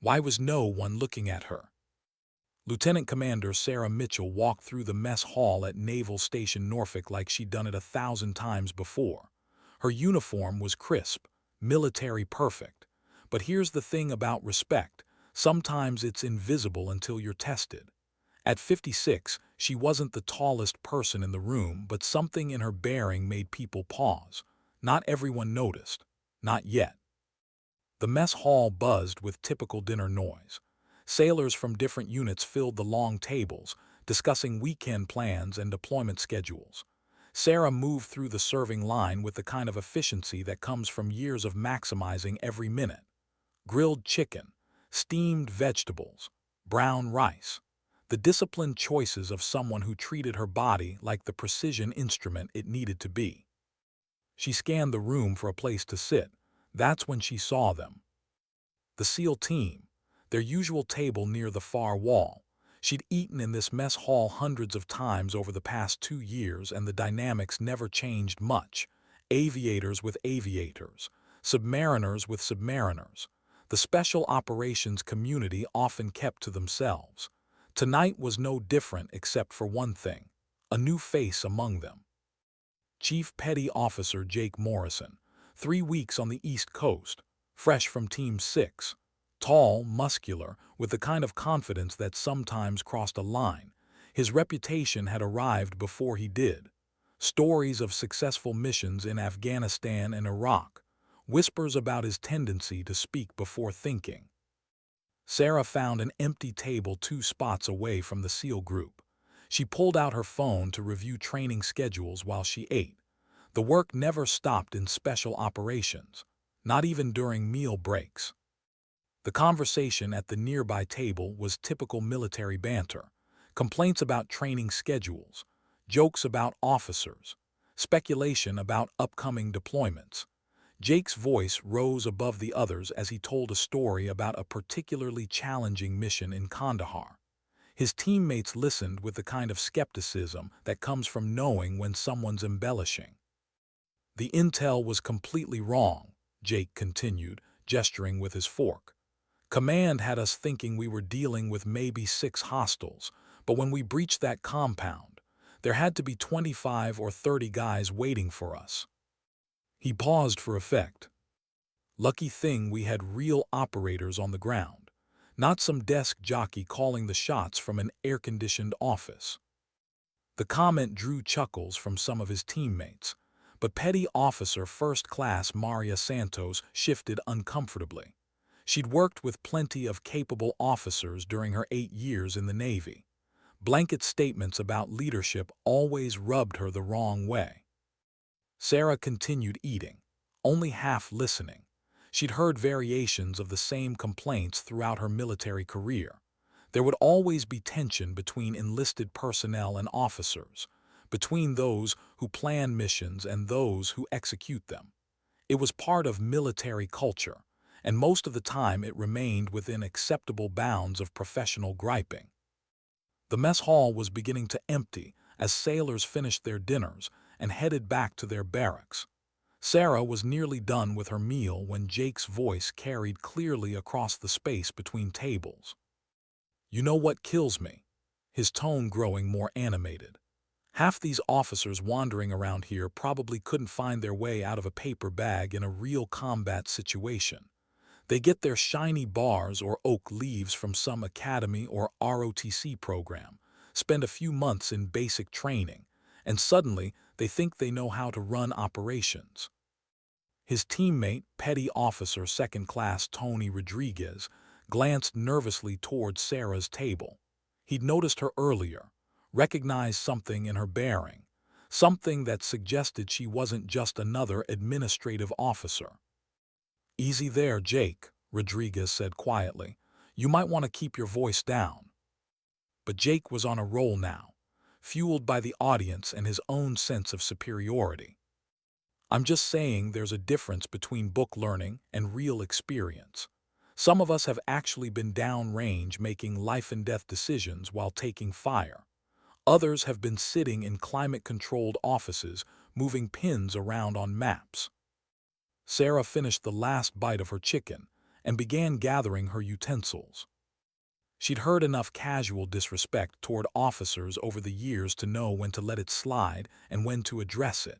Why was no one looking at her? Lieutenant Commander Sarah Mitchell walked through the mess hall at Naval Station Norfolk like she'd done it 1,000 times before. Her uniform was crisp, military perfect. But here's the thing about respect. Sometimes it's invisible until you're tested. At 56, she wasn't the tallest person in the room, but something in her bearing made people pause. Not everyone noticed. Not yet. The mess hall buzzed with typical dinner noise. Sailors from different units filled the long tables, discussing weekend plans and deployment schedules. Sarah moved through the serving line with the kind of efficiency that comes from years of maximizing every minute. Grilled chicken, steamed vegetables, brown rice. The disciplined choices of someone who treated her body like the precision instrument it needed to be. She scanned the room for a place to sit. That's when she saw them. The SEAL team, their usual table near the far wall. She'd eaten in this mess hall hundreds of times over the past 2 years, and the dynamics never changed much. Aviators with aviators, submariners with submariners. The special operations community often kept to themselves. Tonight was no different except for one thing: a new face among them. Chief Petty Officer Jake Morrison, 3 weeks on the East Coast, fresh from Team 6. Tall, muscular, with the kind of confidence that sometimes crossed a line. His reputation had arrived before he did. Stories of successful missions in Afghanistan and Iraq. Whispers about his tendency to speak before thinking. Sarah found an empty table 2 spots away from the SEAL group. She pulled out her phone to review training schedules while she ate. The work never stopped in special operations, not even during meal breaks. The conversation at the nearby table was typical military banter. Complaints about training schedules, jokes about officers, speculation about upcoming deployments. Jake's voice rose above the others as he told a story about a particularly challenging mission in Kandahar. His teammates listened with the kind of skepticism that comes from knowing when someone's embellishing. The intel was completely wrong, Jake continued, gesturing with his fork. Command had us thinking we were dealing with maybe 6 hostiles, but when we breached that compound, there had to be 25 or 30 guys waiting for us. He paused for effect. Lucky thing we had real operators on the ground, not some desk jockey calling the shots from an air-conditioned office. The comment drew chuckles from some of his teammates, but Petty Officer First Class Maria Santos shifted uncomfortably. She'd worked with plenty of capable officers during her 8 years in the Navy. Blanket statements about leadership always rubbed her the wrong way. Sarah continued eating, only half listening. She'd heard variations of the same complaints throughout her military career. There would always be tension between enlisted personnel and officers, between those who plan missions and those who execute them. It was part of military culture, and most of the time it remained within acceptable bounds of professional griping. The mess hall was beginning to empty as sailors finished their dinners and headed back to their barracks. Sarah was nearly done with her meal when Jake's voice carried clearly across the space between tables. "You know what kills me?" His tone growing more animated. "Half these officers wandering around here probably couldn't find their way out of a paper bag in a real combat situation. They get their shiny bars or oak leaves from some academy or ROTC program, spend a few months in basic training, and suddenly they think they know how to run operations." His teammate, Petty Officer Second Class Tony Rodriguez, glanced nervously toward Sarah's table. He'd noticed her earlier, recognized something in her bearing, something that suggested she wasn't just another administrative officer. "Easy there, Jake," Rodriguez said quietly. "You might want to keep your voice down." But Jake was on a roll now, fueled by the audience and his own sense of superiority. "I'm just saying there's a difference between book learning and real experience. Some of us have actually been downrange making life-and-death decisions while taking fire. Others have been sitting in climate-controlled offices moving pins around on maps." Sarah finished the last bite of her chicken, and began gathering her utensils. She'd heard enough casual disrespect toward officers over the years to know when to let it slide and when to address it.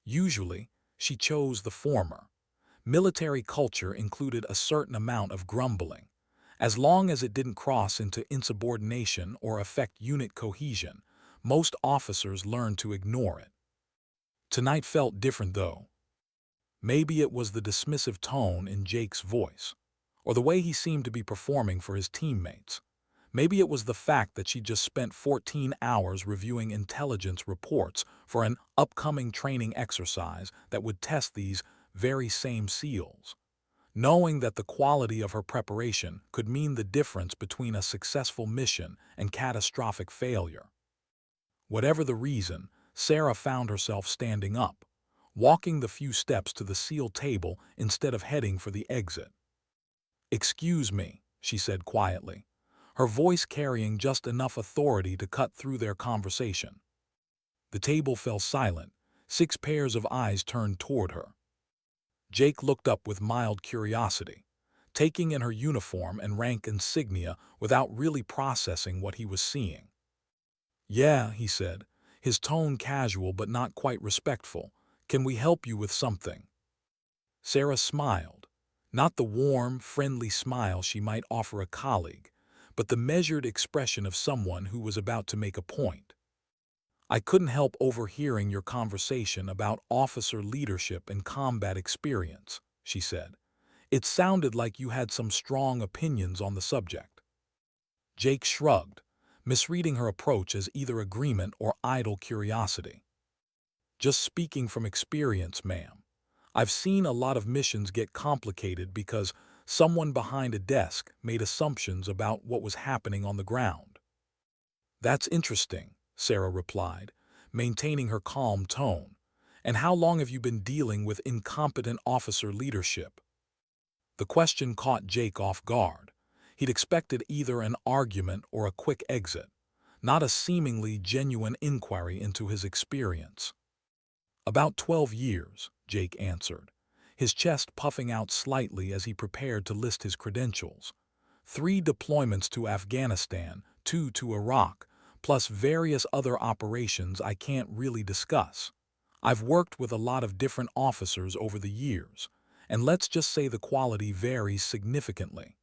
Usually, she chose the former. Military culture included a certain amount of grumbling. As long as it didn't cross into insubordination or affect unit cohesion, most officers learned to ignore it. Tonight felt different, though. Maybe it was the dismissive tone in Jake's voice, or the way he seemed to be performing for his teammates. Maybe it was the fact that she just spent 14 hours reviewing intelligence reports for an upcoming training exercise that would test these very same SEALs. Knowing that the quality of her preparation could mean the difference between a successful mission and catastrophic failure. Whatever the reason, Sarah found herself standing up, walking the few steps to the SEAL table instead of heading for the exit. "Excuse me," she said quietly, her voice carrying just enough authority to cut through their conversation. The table fell silent, 6 pairs of eyes turned toward her. Jake looked up with mild curiosity, taking in her uniform and rank insignia without really processing what he was seeing. "Yeah," he said, his tone casual but not quite respectful. "Can we help you with something?" Sarah smiled, not the warm, friendly smile she might offer a colleague, but the measured expression of someone who was about to make a point. "I couldn't help overhearing your conversation about officer leadership and combat experience," she said. "It sounded like you had some strong opinions on the subject." Jake shrugged, misreading her approach as either agreement or idle curiosity. "Just speaking from experience, ma'am. I've seen a lot of missions get complicated because someone behind a desk made assumptions about what was happening on the ground." "That's interesting," Sarah replied, maintaining her calm tone. "And how long have you been dealing with incompetent officer leadership?" The question caught Jake off guard. He'd expected either an argument or a quick exit, not a seemingly genuine inquiry into his experience. "About 12 years, Jake answered, his chest puffing out slightly as he prepared to list his credentials. 3 deployments to Afghanistan, 2 to Iraq, plus various other operations I can't really discuss. I've worked with a lot of different officers over the years, and let's just say the quality varies significantly."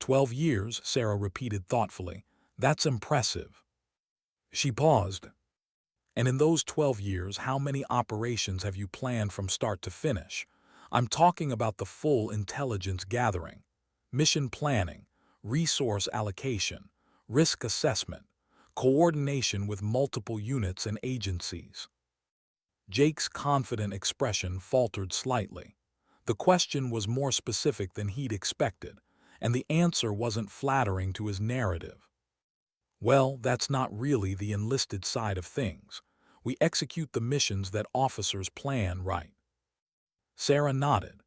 12 years, Sarah repeated thoughtfully. "That's impressive." She paused. "And in those 12 years, how many operations have you planned from start to finish? I'm talking about the full intelligence gathering, mission planning, resource allocation, risk assessment, coordination with multiple units and agencies." Jake's confident expression faltered slightly. The question was more specific than he'd expected, and the answer wasn't flattering to his narrative. "Well, that's not really the enlisted side of things. We execute the missions that officers plan, right?" Sarah nodded.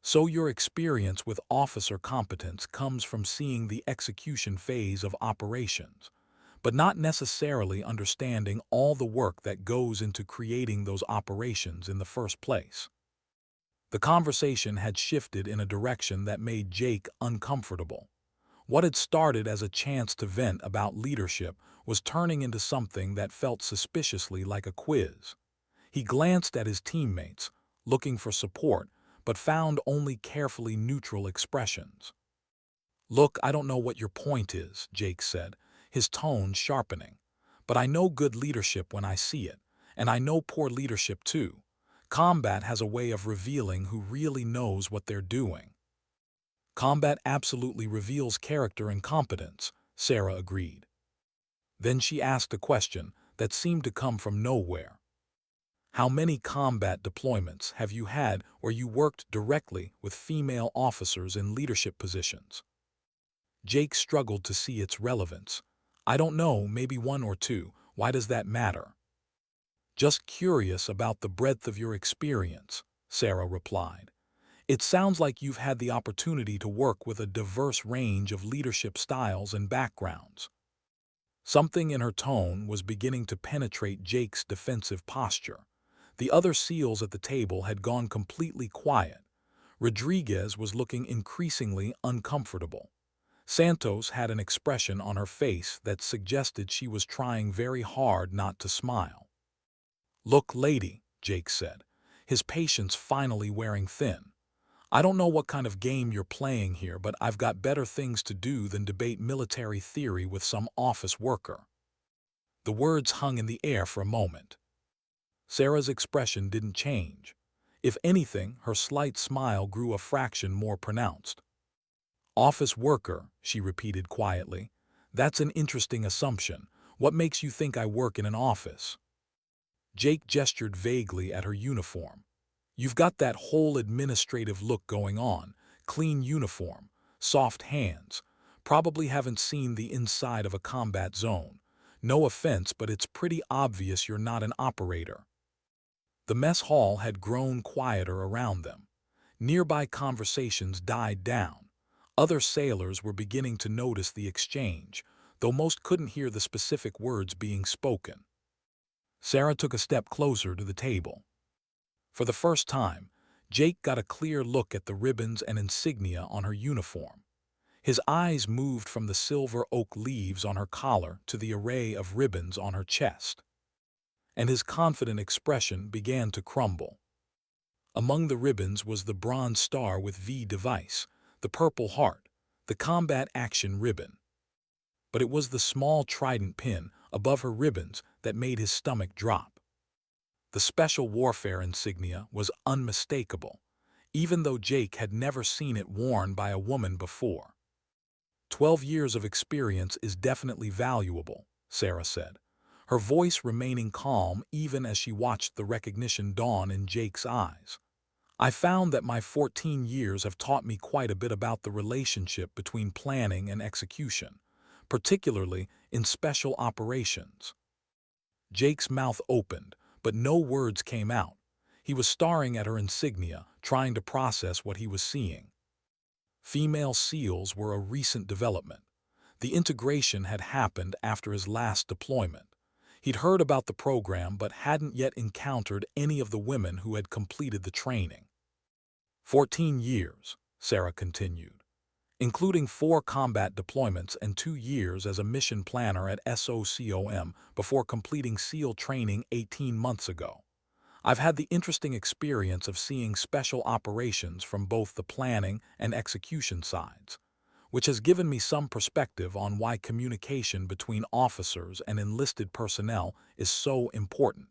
"So your experience with officer competence comes from seeing the execution phase of operations, but not necessarily understanding all the work that goes into creating those operations in the first place." The conversation had shifted in a direction that made Jake uncomfortable. What had started as a chance to vent about leadership was turning into something that felt suspiciously like a quiz. He glanced at his teammates, looking for support, but found only carefully neutral expressions. "Look, I don't know what your point is," Jake said, his tone sharpening. "But I know good leadership when I see it, and I know poor leadership too. Combat has a way of revealing who really knows what they're doing." "Combat absolutely reveals character and competence," Sarah agreed. Then she asked a question that seemed to come from nowhere. "How many combat deployments have you had where you worked directly with female officers in leadership positions?" Jake struggled to see its relevance. "I don't know, maybe 1 or 2. Why does that matter?" "Just curious about the breadth of your experience," Sarah replied. "It sounds like you've had the opportunity to work with a diverse range of leadership styles and backgrounds." Something in her tone was beginning to penetrate Jake's defensive posture. The other SEALs at the table had gone completely quiet, Rodriguez was looking increasingly uncomfortable. Santos had an expression on her face that suggested she was trying very hard not to smile. "Look, lady," Jake said, his patience finally wearing thin. "I don't know what kind of game you're playing here, but I've got better things to do than debate military theory with some office worker." The words hung in the air for a moment. Sarah's expression didn't change. If anything, her slight smile grew a fraction more pronounced. "Office worker," she repeated quietly. "That's an interesting assumption. What makes you think I work in an office?" Jake gestured vaguely at her uniform. "You've got that whole administrative look going on. Clean uniform, soft hands. Probably haven't seen the inside of a combat zone. No offense, but it's pretty obvious you're not an operator." The mess hall had grown quieter around them. Nearby conversations died down. Other sailors were beginning to notice the exchange, though most couldn't hear the specific words being spoken. Sarah took a step closer to the table. For the first time, Jake got a clear look at the ribbons and insignia on her uniform. His eyes moved from the silver oak leaves on her collar to the array of ribbons on her chest, and his confident expression began to crumble. Among the ribbons was the bronze star with V device, the Purple Heart, the Combat Action Ribbon. But it was the small trident pin above her ribbons that made his stomach drop. The Special Warfare insignia was unmistakable, even though Jake had never seen it worn by a woman before. 12 years of experience is definitely valuable," Sarah said, her voice remaining calm even as she watched the recognition dawn in Jake's eyes. "I found that my 14 years have taught me quite a bit about the relationship between planning and execution, particularly in special operations." Jake's mouth opened, but no words came out. He was staring at her insignia, trying to process what he was seeing. Female SEALs were a recent development. The integration had happened after his last deployment. He'd heard about the program but hadn't yet encountered any of the women who had completed the training. 14 years, Sarah continued, including 4 combat deployments and 2 years as a mission planner at SOCOM before completing SEAL training 18 months ago. I've had the interesting experience of seeing special operations from both the planning and execution sides, which has given me some perspective on why communication between officers and enlisted personnel is so important.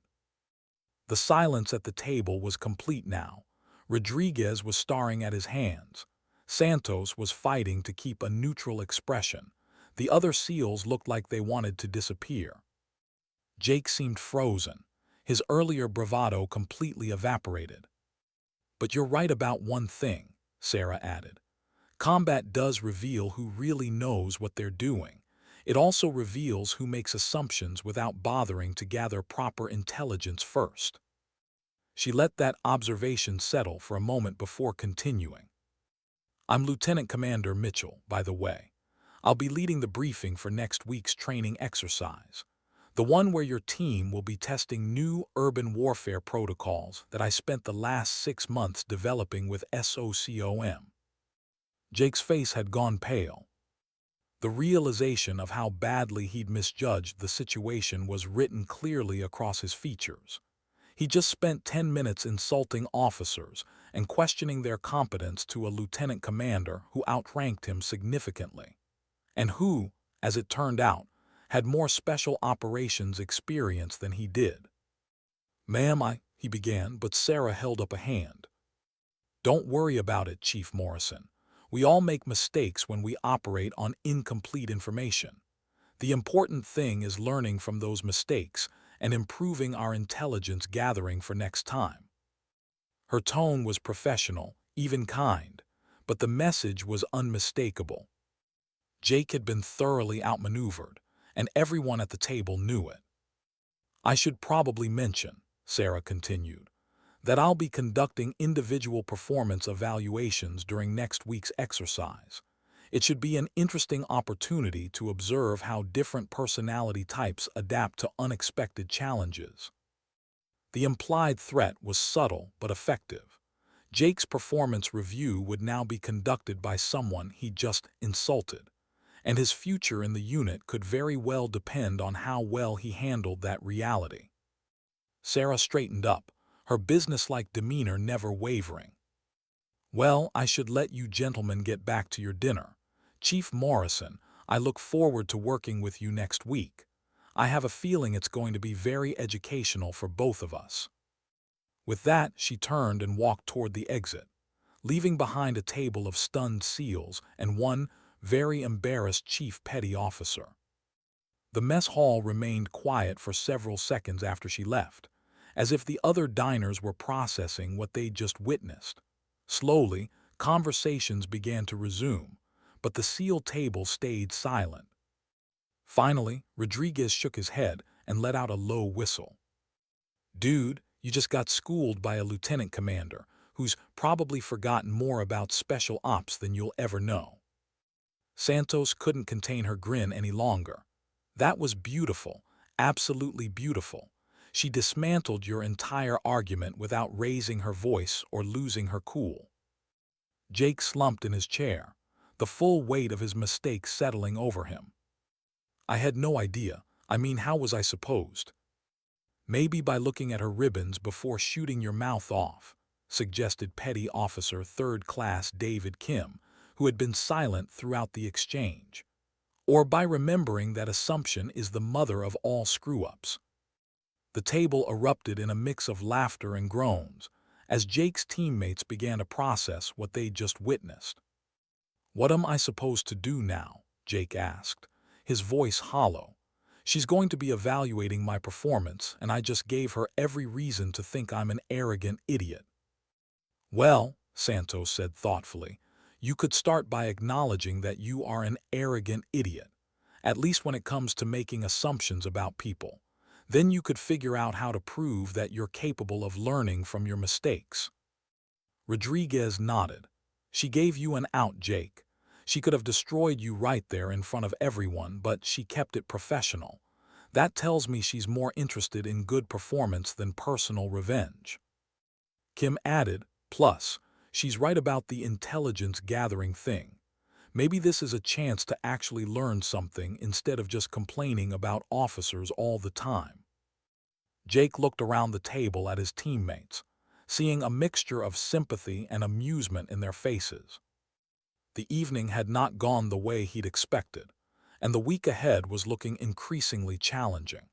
The silence at the table was complete now. Rodriguez was staring at his hands. Santos was fighting to keep a neutral expression. The other SEALs looked like they wanted to disappear. Jake seemed frozen. His earlier bravado completely evaporated. "But you're right about one thing," Sarah added. "Combat does reveal who really knows what they're doing. It also reveals who makes assumptions without bothering to gather proper intelligence first." She let that observation settle for a moment before continuing. "I'm Lieutenant Commander Mitchell, by the way. I'll be leading the briefing for next week's training exercise, the one where your team will be testing new urban warfare protocols that I spent the last 6 months developing with SOCOM." Jake's face had gone pale. The realization of how badly he'd misjudged the situation was written clearly across his features. He just spent 10 minutes insulting officers and questioning their competence to a lieutenant commander who outranked him significantly, and who, as it turned out, had more special operations experience than he did. "Ma'am, he began, but Sarah held up a hand. "Don't worry about it, Chief Morrison. We all make mistakes when we operate on incomplete information. The important thing is learning from those mistakes and improving our intelligence gathering for next time." Her tone was professional, even kind, but the message was unmistakable. Jake had been thoroughly outmaneuvered, and everyone at the table knew it. "I should probably mention," Sarah continued, "that I'll be conducting individual performance evaluations during next week's exercise. It should be an interesting opportunity to observe how different personality types adapt to unexpected challenges." The implied threat was subtle but effective. Jake's performance review would now be conducted by someone he just insulted, and his future in the unit could very well depend on how well he handled that reality. Sarah straightened up, her businesslike demeanor never wavering. "Well, I should let you gentlemen get back to your dinner. Chief Morrison, I look forward to working with you next week. I have a feeling it's going to be very educational for both of us." With that, she turned and walked toward the exit, leaving behind a table of stunned SEALs and one very embarrassed chief petty officer. The mess hall remained quiet for several seconds after she left, as if the other diners were processing what they'd just witnessed. Slowly, conversations began to resume, but the SEAL table stayed silent. Finally, Rodriguez shook his head and let out a low whistle. "Dude, you just got schooled by a lieutenant commander who's probably forgotten more about special ops than you'll ever know." Santos couldn't contain her grin any longer. "That was beautiful, absolutely beautiful. She dismantled your entire argument without raising her voice or losing her cool." Jake slumped in his chair, the full weight of his mistake settling over him. "I had no idea. I mean, how was I supposed?" "Maybe by looking at her ribbons before shooting your mouth off," suggested Petty Officer Third Class David Kim, who had been silent throughout the exchange. "Or by remembering that assumption is the mother of all screw-ups." The table erupted in a mix of laughter and groans, as Jake's teammates began to process what they'd just witnessed. "What am I supposed to do now?" Jake asked, his voice hollow. "She's going to be evaluating my performance, and I just gave her every reason to think I'm an arrogant idiot." "Well," Santos said thoughtfully, "you could start by acknowledging that you are an arrogant idiot, at least when it comes to making assumptions about people. Then you could figure out how to prove that you're capable of learning from your mistakes." Rodriguez nodded. "She gave you an out, Jake. She could have destroyed you right there in front of everyone, but she kept it professional. That tells me she's more interested in good performance than personal revenge." Kim added, "Plus, she's right about the intelligence-gathering thing. Maybe this is a chance to actually learn something instead of just complaining about officers all the time." Jake looked around the table at his teammates, seeing a mixture of sympathy and amusement in their faces. The evening had not gone the way he'd expected, and the week ahead was looking increasingly challenging.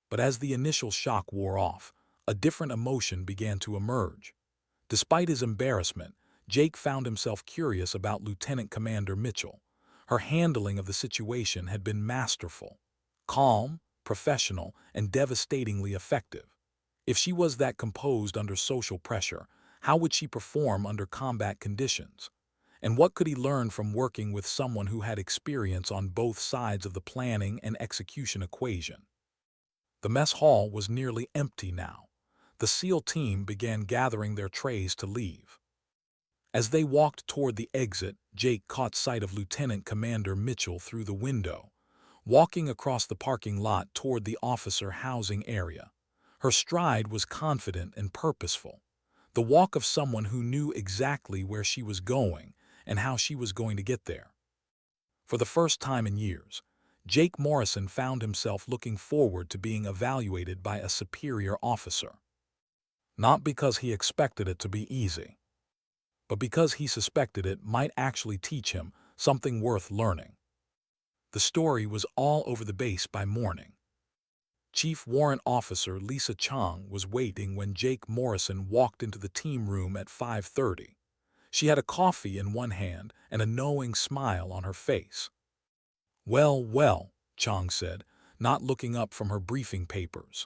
But as the initial shock wore off, a different emotion began to emerge. Despite his embarrassment, Jake found himself curious about Lieutenant Commander Mitchell. Her handling of the situation had been masterful, calm, professional, and devastatingly effective. If she was that composed under social pressure, how would she perform under combat conditions? And what could he learn from working with someone who had experience on both sides of the planning and execution equation? The mess hall was nearly empty now. The SEAL team began gathering their trays to leave. As they walked toward the exit, Jake caught sight of Lieutenant Commander Mitchell through the window, walking across the parking lot toward the officer housing area. Her stride was confident and purposeful, the walk of someone who knew exactly where she was going and how she was going to get there. For the first time in years, Jake Morrison found himself looking forward to being evaluated by a superior officer. Not because he expected it to be easy, but because he suspected it might actually teach him something worth learning. The story was all over the base by morning. Chief Warrant Officer Lisa Chang was waiting when Jake Morrison walked into the team room at 5:30. She had a coffee in one hand and a knowing smile on her face. "Well, well," Chang said, not looking up from her briefing papers.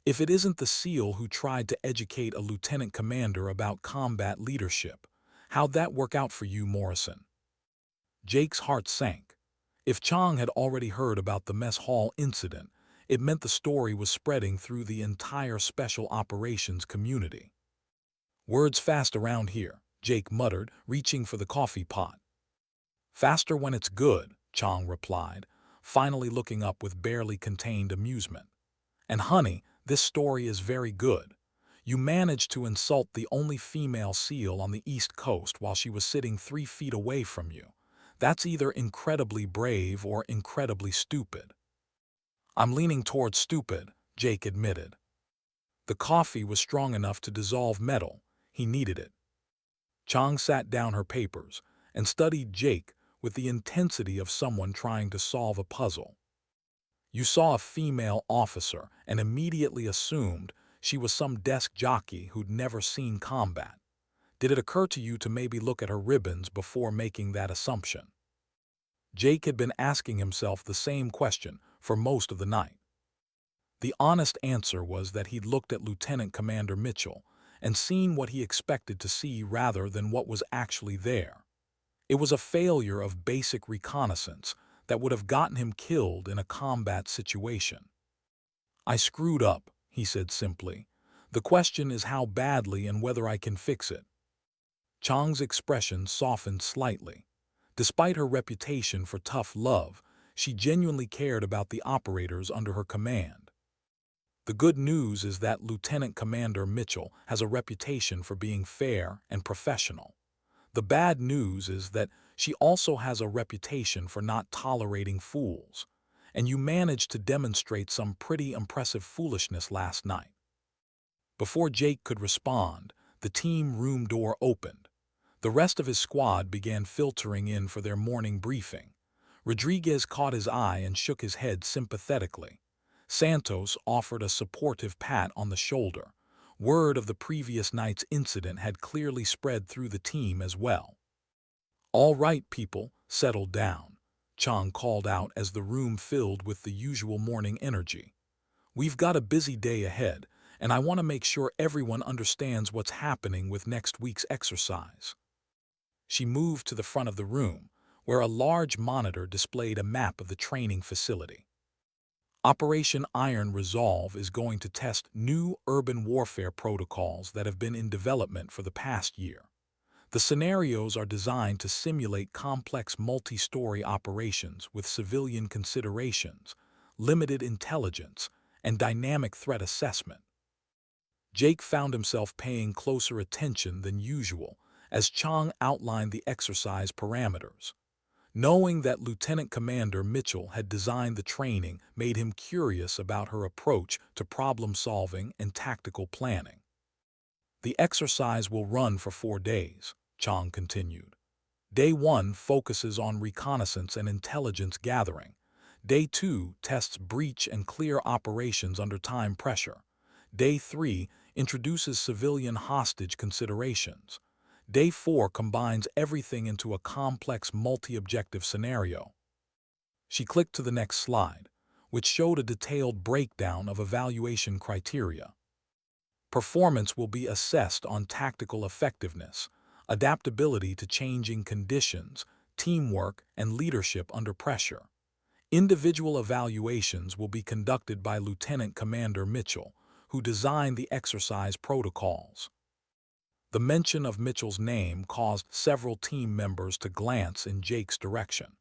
"If it isn't the SEAL who tried to educate a lieutenant commander about combat leadership, how'd that work out for you, Morrison?" Jake's heart sank. If Chang had already heard about the mess hall incident, it meant the story was spreading through the entire special operations community. "Words fast around here," Jake muttered, reaching for the coffee pot. "Faster when it's good," Chang replied, finally looking up with barely contained amusement. "And honey, this story is very good. You managed to insult the only female SEAL on the East Coast while she was sitting 3 feet away from you. That's either incredibly brave or incredibly stupid." "I'm leaning towards stupid," Jake admitted. The coffee was strong enough to dissolve metal. He needed it. Chang sat down her papers and studied Jake with the intensity of someone trying to solve a puzzle. "You saw a female officer and immediately assumed she was some desk jockey who'd never seen combat. Did it occur to you to maybe look at her ribbons before making that assumption?" Jake had been asking himself the same question for most of the night. The honest answer was that he'd looked at Lieutenant Commander Mitchell and seen what he expected to see rather than what was actually there. It was a failure of basic reconnaissance that would have gotten him killed in a combat situation. "I screwed up," he said simply. "The question is how badly and whether I can fix it." Chang's expression softened slightly. Despite her reputation for tough love, she genuinely cared about the operators under her command. "The good news is that Lieutenant Commander Mitchell has a reputation for being fair and professional. The bad news is that she also has a reputation for not tolerating fools, and you managed to demonstrate some pretty impressive foolishness last night." Before Jake could respond, the team room door opened. The rest of his squad began filtering in for their morning briefing. Rodriguez caught his eye and shook his head sympathetically. Santos offered a supportive pat on the shoulder. Word of the previous night's incident had clearly spread through the team as well. "All right, people, settle down," Chang called out as the room filled with the usual morning energy. "We've got a busy day ahead, and I want to make sure everyone understands what's happening with next week's exercise." She moved to the front of the room, where a large monitor displayed a map of the training facility. Operation Iron Resolve is going to test new urban warfare protocols that have been in development for the past year. The scenarios are designed to simulate complex multi-story operations with civilian considerations, limited intelligence, and dynamic threat assessment. Jake found himself paying closer attention than usual as Chang outlined the exercise parameters. Knowing that Lieutenant Commander Mitchell had designed the training made him curious about her approach to problem-solving and tactical planning. "The exercise will run for 4 days, Chang continued. Day 1 focuses on reconnaissance and intelligence gathering. Day 2 tests breach and clear operations under time pressure. Day 3 introduces civilian hostage considerations. Day 4 combines everything into a complex multi-objective scenario." She clicked to the next slide, which showed a detailed breakdown of evaluation criteria. Performance will be assessed on tactical effectiveness, adaptability to changing conditions, teamwork, and leadership under pressure. Individual evaluations will be conducted by Lieutenant Commander Mitchell, who designed the exercise protocols. The mention of Mitchell's name caused several team members to glance in Jake's direction.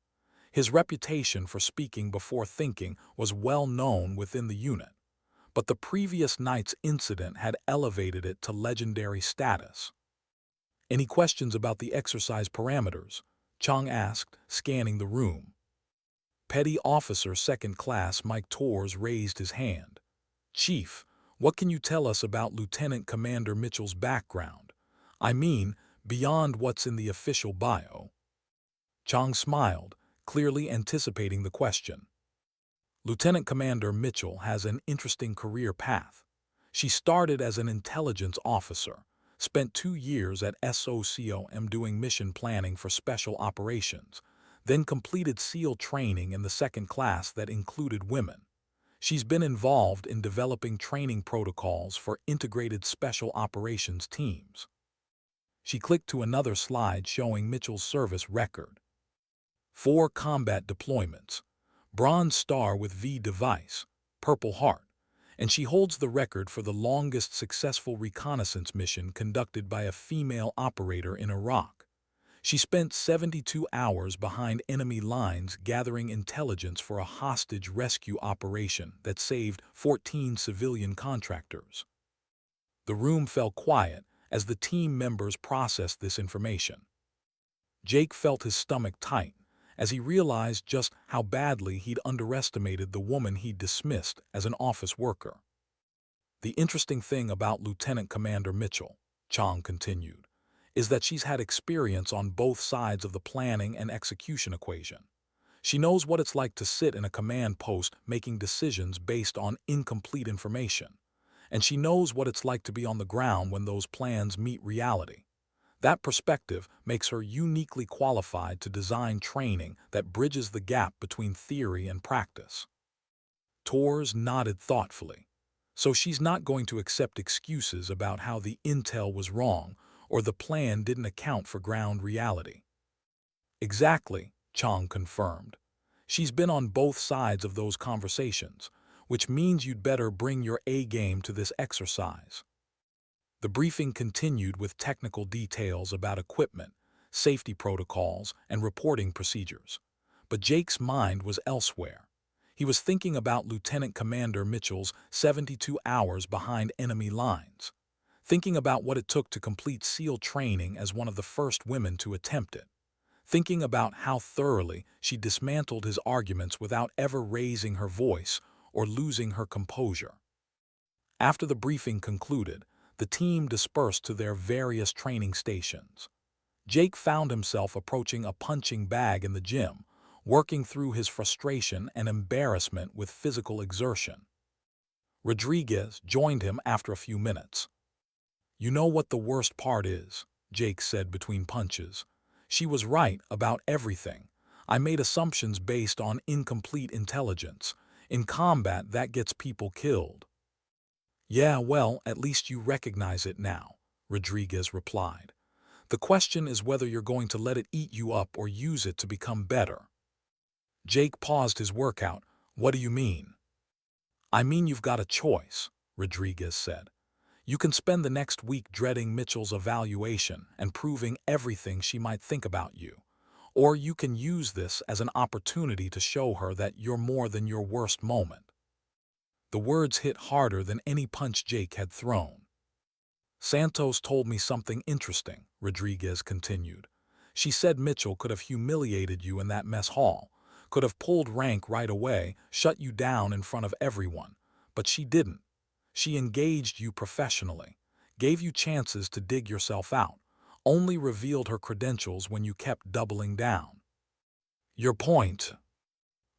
His reputation for speaking before thinking was well known within the unit, but the previous night's incident had elevated it to legendary status. "Any questions about the exercise parameters?" Chang asked, scanning the room. Petty Officer Second Class Mike Torres raised his hand. "Chief, what can you tell us about Lieutenant Commander Mitchell's background? I mean, beyond what's in the official bio." Chang smiled, clearly anticipating the question. "Lieutenant Commander Mitchell has an interesting career path. She started as an intelligence officer, spent 2 years at SOCOM doing mission planning for special operations, then completed SEAL training in the second class that included women. She's been involved in developing training protocols for integrated special operations teams." She clicked to another slide showing Mitchell's service record. 4 combat deployments, Bronze Star with V device, Purple Heart, and she holds the record for the longest successful reconnaissance mission conducted by a female operator in Iraq. She spent 72 hours behind enemy lines gathering intelligence for a hostage rescue operation that saved 14 civilian contractors. The room fell quiet as the team members processed this information. Jake felt his stomach tight as he realized just how badly he'd underestimated the woman he'd dismissed as an office worker. The interesting thing about Lieutenant Commander Mitchell, Chang continued, is that she's had experience on both sides of the planning and execution equation. She knows what it's like to sit in a command post making decisions based on incomplete information, and she knows what it's like to be on the ground when those plans meet reality. That perspective makes her uniquely qualified to design training that bridges the gap between theory and practice. Tors nodded thoughtfully. So she's not going to accept excuses about how the intel was wrong or the plan didn't account for ground reality. Exactly, Chang confirmed. She's been on both sides of those conversations, which means you'd better bring your A game to this exercise. The briefing continued with technical details about equipment, safety protocols, and reporting procedures. But Jake's mind was elsewhere. He was thinking about Lieutenant Commander Mitchell's 72 hours behind enemy lines, thinking about what it took to complete SEAL training as one of the first women to attempt it, thinking about how thoroughly she dismantled his arguments without ever raising her voice or losing her composure. After the briefing concluded, the team dispersed to their various training stations. Jake found himself approaching a punching bag in the gym, working through his frustration and embarrassment with physical exertion. Rodriguez joined him after a few minutes. "You know what the worst part is," Jake said between punches. "She was right about everything. I made assumptions based on incomplete intelligence. In combat, that gets people killed." "Yeah, well, at least you recognize it now," Rodriguez replied. "The question is whether you're going to let it eat you up or use it to become better." Jake paused his workout. "What do you mean?" "I mean you've got a choice," Rodriguez said. "You can spend the next week dreading Mitchell's evaluation and proving everything she might think about you. Or you can use this as an opportunity to show her that you're more than your worst moment." The words hit harder than any punch Jake had thrown. "Santos told me something interesting," Rodriguez continued. "She said Mitchell could have humiliated you in that mess hall, could have pulled rank right away, shut you down in front of everyone. But she didn't. She engaged you professionally, gave you chances to dig yourself out, only revealed her credentials when you kept doubling down." "Your point?"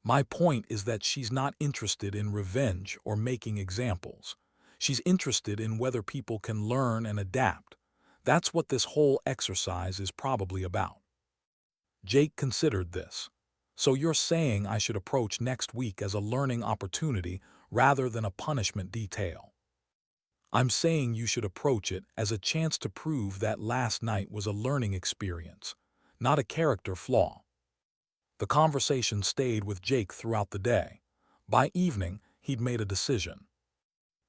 "My point is that she's not interested in revenge or making examples. She's interested in whether people can learn and adapt. That's what this whole exercise is probably about." Jake considered this. "So you're saying I should approach next week as a learning opportunity rather than a punishment detail?" "I'm saying you should approach it as a chance to prove that last night was a learning experience, not a character flaw." The conversation stayed with Jake throughout the day. By evening, he'd made a decision.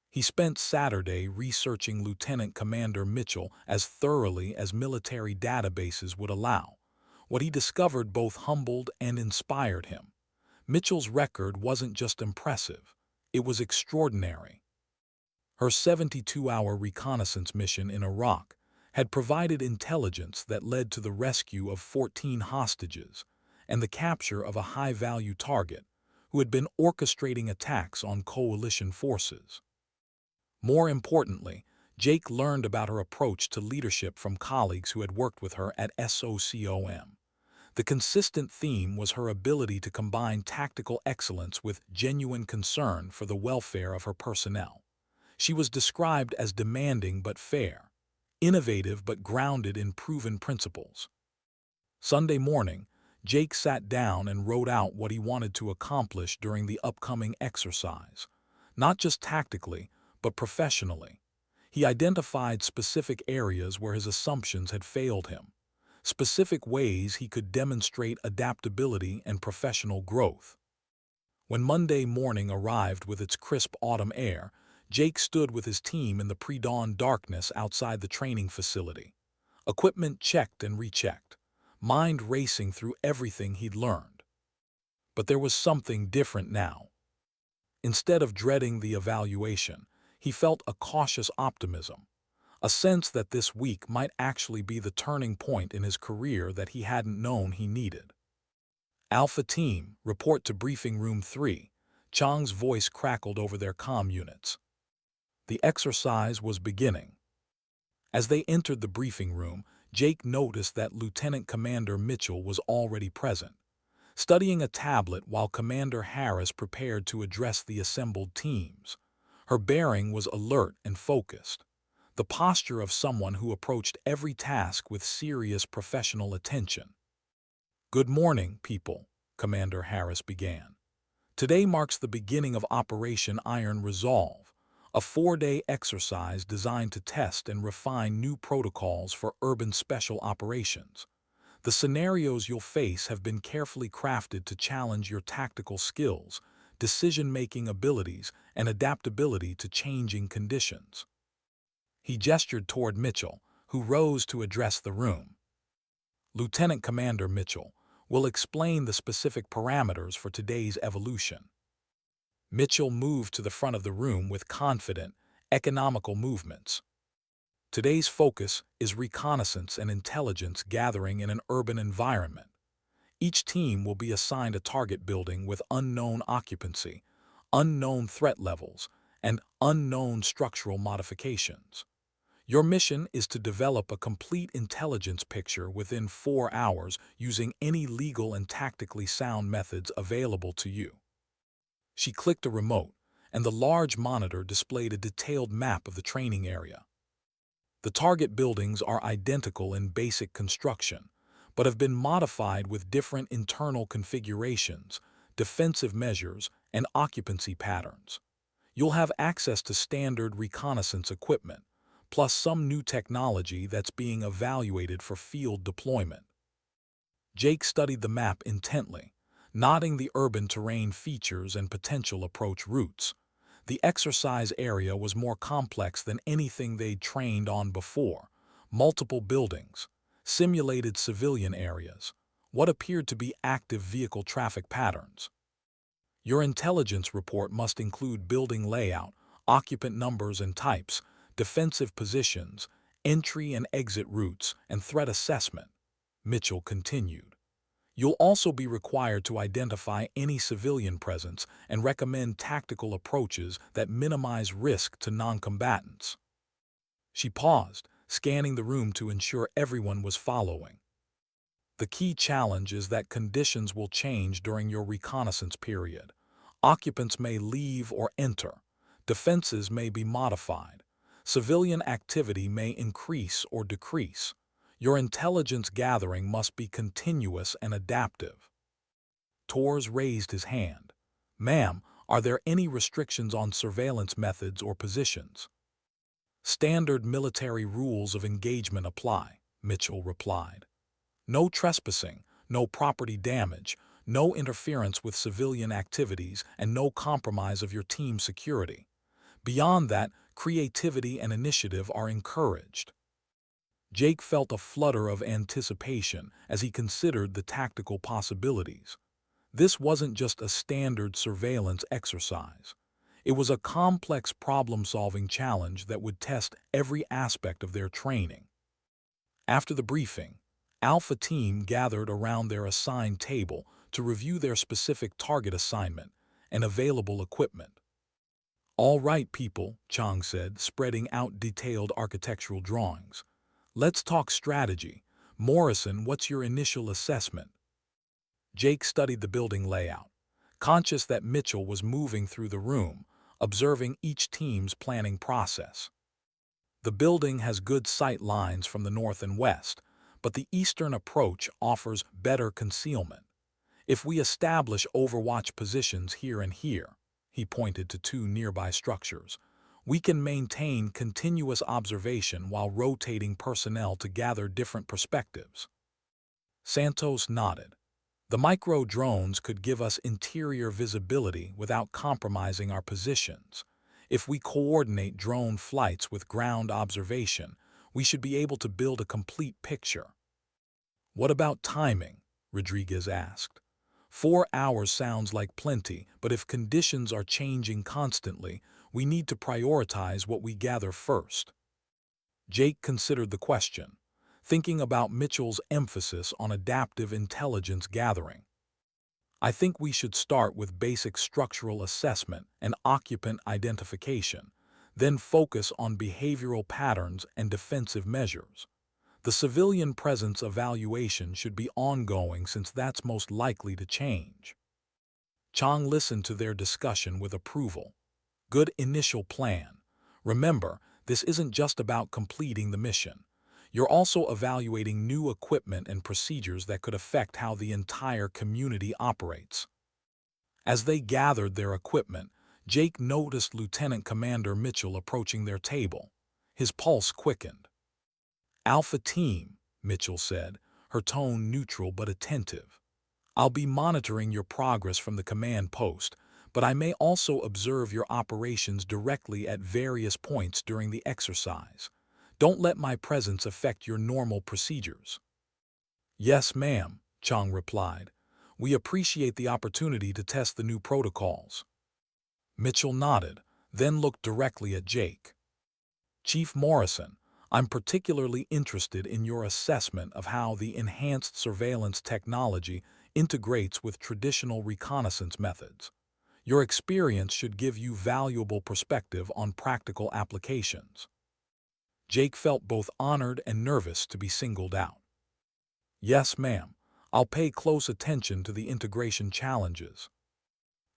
He spent Saturday researching Lieutenant Commander Mitchell as thoroughly as military databases would allow. What he discovered both humbled and inspired him. Mitchell's record wasn't just impressive, it was extraordinary. Her 72-hour reconnaissance mission in Iraq had provided intelligence that led to the rescue of 14 hostages and the capture of a high-value target who had been orchestrating attacks on coalition forces. More importantly, Jake learned about her approach to leadership from colleagues who had worked with her at SOCOM. The consistent theme was her ability to combine tactical excellence with genuine concern for the welfare of her personnel. She was described as demanding but fair, innovative but grounded in proven principles. Sunday morning, Jake sat down and wrote out what he wanted to accomplish during the upcoming exercise, not just tactically, but professionally. He identified specific areas where his assumptions had failed him, specific ways he could demonstrate adaptability and professional growth. When Monday morning arrived with its crisp autumn air, Jake stood with his team in the pre-dawn darkness outside the training facility. Equipment checked and rechecked, mind racing through everything he'd learned. But there was something different now. Instead of dreading the evaluation, he felt a cautious optimism. a sense that this week might actually be the turning point in his career that he hadn't known he needed. Alpha Team, report to Briefing Room 3. Chang's voice crackled over their comm units. The exercise was beginning. As they entered the briefing room, Jake noticed that Lieutenant Commander Mitchell was already present, studying a tablet while Commander Harris prepared to address the assembled teams. Her bearing was alert and focused, the posture of someone who approached every task with serious professional attention. "Good morning, people," Commander Harris began. "Today marks the beginning of Operation Iron Resolve, a 4-day exercise designed to test and refine new protocols for urban special operations. The scenarios you'll face have been carefully crafted to challenge your tactical skills, decision-making abilities, and adaptability to changing conditions." He gestured toward Mitchell, who rose to address the room. "Lieutenant Commander Mitchell will explain the specific parameters for today's evolution." Mitchell moved to the front of the room with confident, economical movements. "Today's focus is reconnaissance and intelligence gathering in an urban environment. Each team will be assigned a target building with unknown occupancy, unknown threat levels, and unknown structural modifications. Your mission is to develop a complete intelligence picture within 4 hours using any legal and tactically sound methods available to you." She clicked a remote, and the large monitor displayed a detailed map of the training area. The target buildings are identical in basic construction, but have been modified with different internal configurations, defensive measures, and occupancy patterns. You'll have access to standard reconnaissance equipment, plus some new technology that's being evaluated for field deployment. Jake studied the map intently, noting the urban terrain features and potential approach routes. The exercise area was more complex than anything they'd trained on before. Multiple buildings, simulated civilian areas, what appeared to be active vehicle traffic patterns. "Your intelligence report must include building layout, occupant numbers and types, defensive positions, entry and exit routes, and threat assessment," Mitchell continued. "You'll also be required to identify any civilian presence and recommend tactical approaches that minimize risk to non-combatants." She paused, scanning the room to ensure everyone was following. "The key challenge is that conditions will change during your reconnaissance period. Occupants may leave or enter. Defenses may be modified. Civilian activity may increase or decrease. Your intelligence gathering must be continuous and adaptive." Torres raised his hand. "Ma'am, are there any restrictions on surveillance methods or positions?" "Standard military rules of engagement apply," Mitchell replied. "No trespassing, no property damage, no interference with civilian activities, and no compromise of your team's security. Beyond that, creativity and initiative are encouraged." Jake felt a flutter of anticipation as he considered the tactical possibilities. This wasn't just a standard surveillance exercise. It was a complex problem-solving challenge that would test every aspect of their training. After the briefing, Alpha Team gathered around their assigned table to review their specific target assignment and available equipment. "All right, people," Chang said, spreading out detailed architectural drawings. "Let's talk strategy. Morrison, what's your initial assessment?" Jake studied the building layout, conscious that Mitchell was moving through the room, observing each team's planning process. "The building has good sight lines from the north and west, but the eastern approach offers better concealment. If we establish overwatch positions here and here," he pointed to 2 nearby structures, "we can maintain continuous observation while rotating personnel to gather different perspectives." Santos nodded. "The micro-drones could give us interior visibility without compromising our positions. If we coordinate drone flights with ground observation, we should be able to build a complete picture." "What about timing?" Rodriguez asked. 4 hours sounds like plenty, but if conditions are changing constantly, we need to prioritize what we gather first." Jake considered the question, thinking about Mitchell's emphasis on adaptive intelligence gathering. I think we should start with basic structural assessment and occupant identification, then focus on behavioral patterns and defensive measures. The civilian presence evaluation should be ongoing since that's most likely to change. Chang listened to their discussion with approval. Good initial plan. Remember, this isn't just about completing the mission. You're also evaluating new equipment and procedures that could affect how the entire community operates. As they gathered their equipment, Jake noticed Lieutenant Commander Mitchell approaching their table. His pulse quickened. "Alpha Team," Mitchell said, her tone neutral but attentive. "I'll be monitoring your progress from the command post, but I may also observe your operations directly at various points during the exercise. Don't let my presence affect your normal procedures." "Yes, ma'am," Chang replied. "We appreciate the opportunity to test the new protocols." Mitchell nodded, then looked directly at Jake. "Chief Morrison, I'm particularly interested in your assessment of how the enhanced surveillance technology integrates with traditional reconnaissance methods. Your experience should give you valuable perspective on practical applications." Jake felt both honored and nervous to be singled out. "Yes, ma'am. I'll pay close attention to the integration challenges."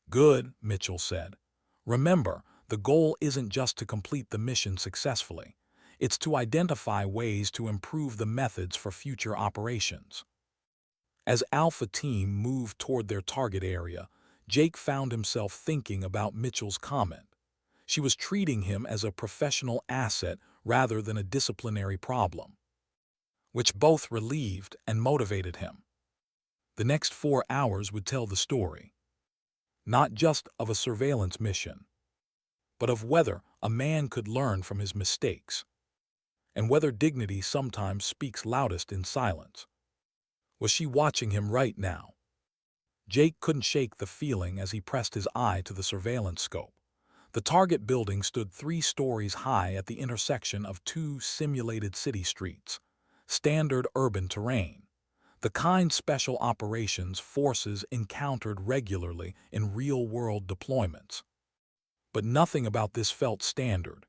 "Good," Mitchell said. "Remember, the goal isn't just to complete the mission successfully. It's to identify ways to improve the methods for future operations." As Alpha Team moved toward their target area, Jake found himself thinking about Mitchell's comment. She was treating him as a professional asset rather than a disciplinary problem, which both relieved and motivated him. The next 4 hours would tell the story, not just of a surveillance mission, but of whether a man could learn from his mistakes, and whether dignity sometimes speaks loudest in silence. Was she watching him right now? Jake couldn't shake the feeling as he pressed his eye to the surveillance scope. The target building stood 3 stories high at the intersection of 2 simulated city streets. Standard urban terrain, the kind special operations forces encountered regularly in real-world deployments. But nothing about this felt standard.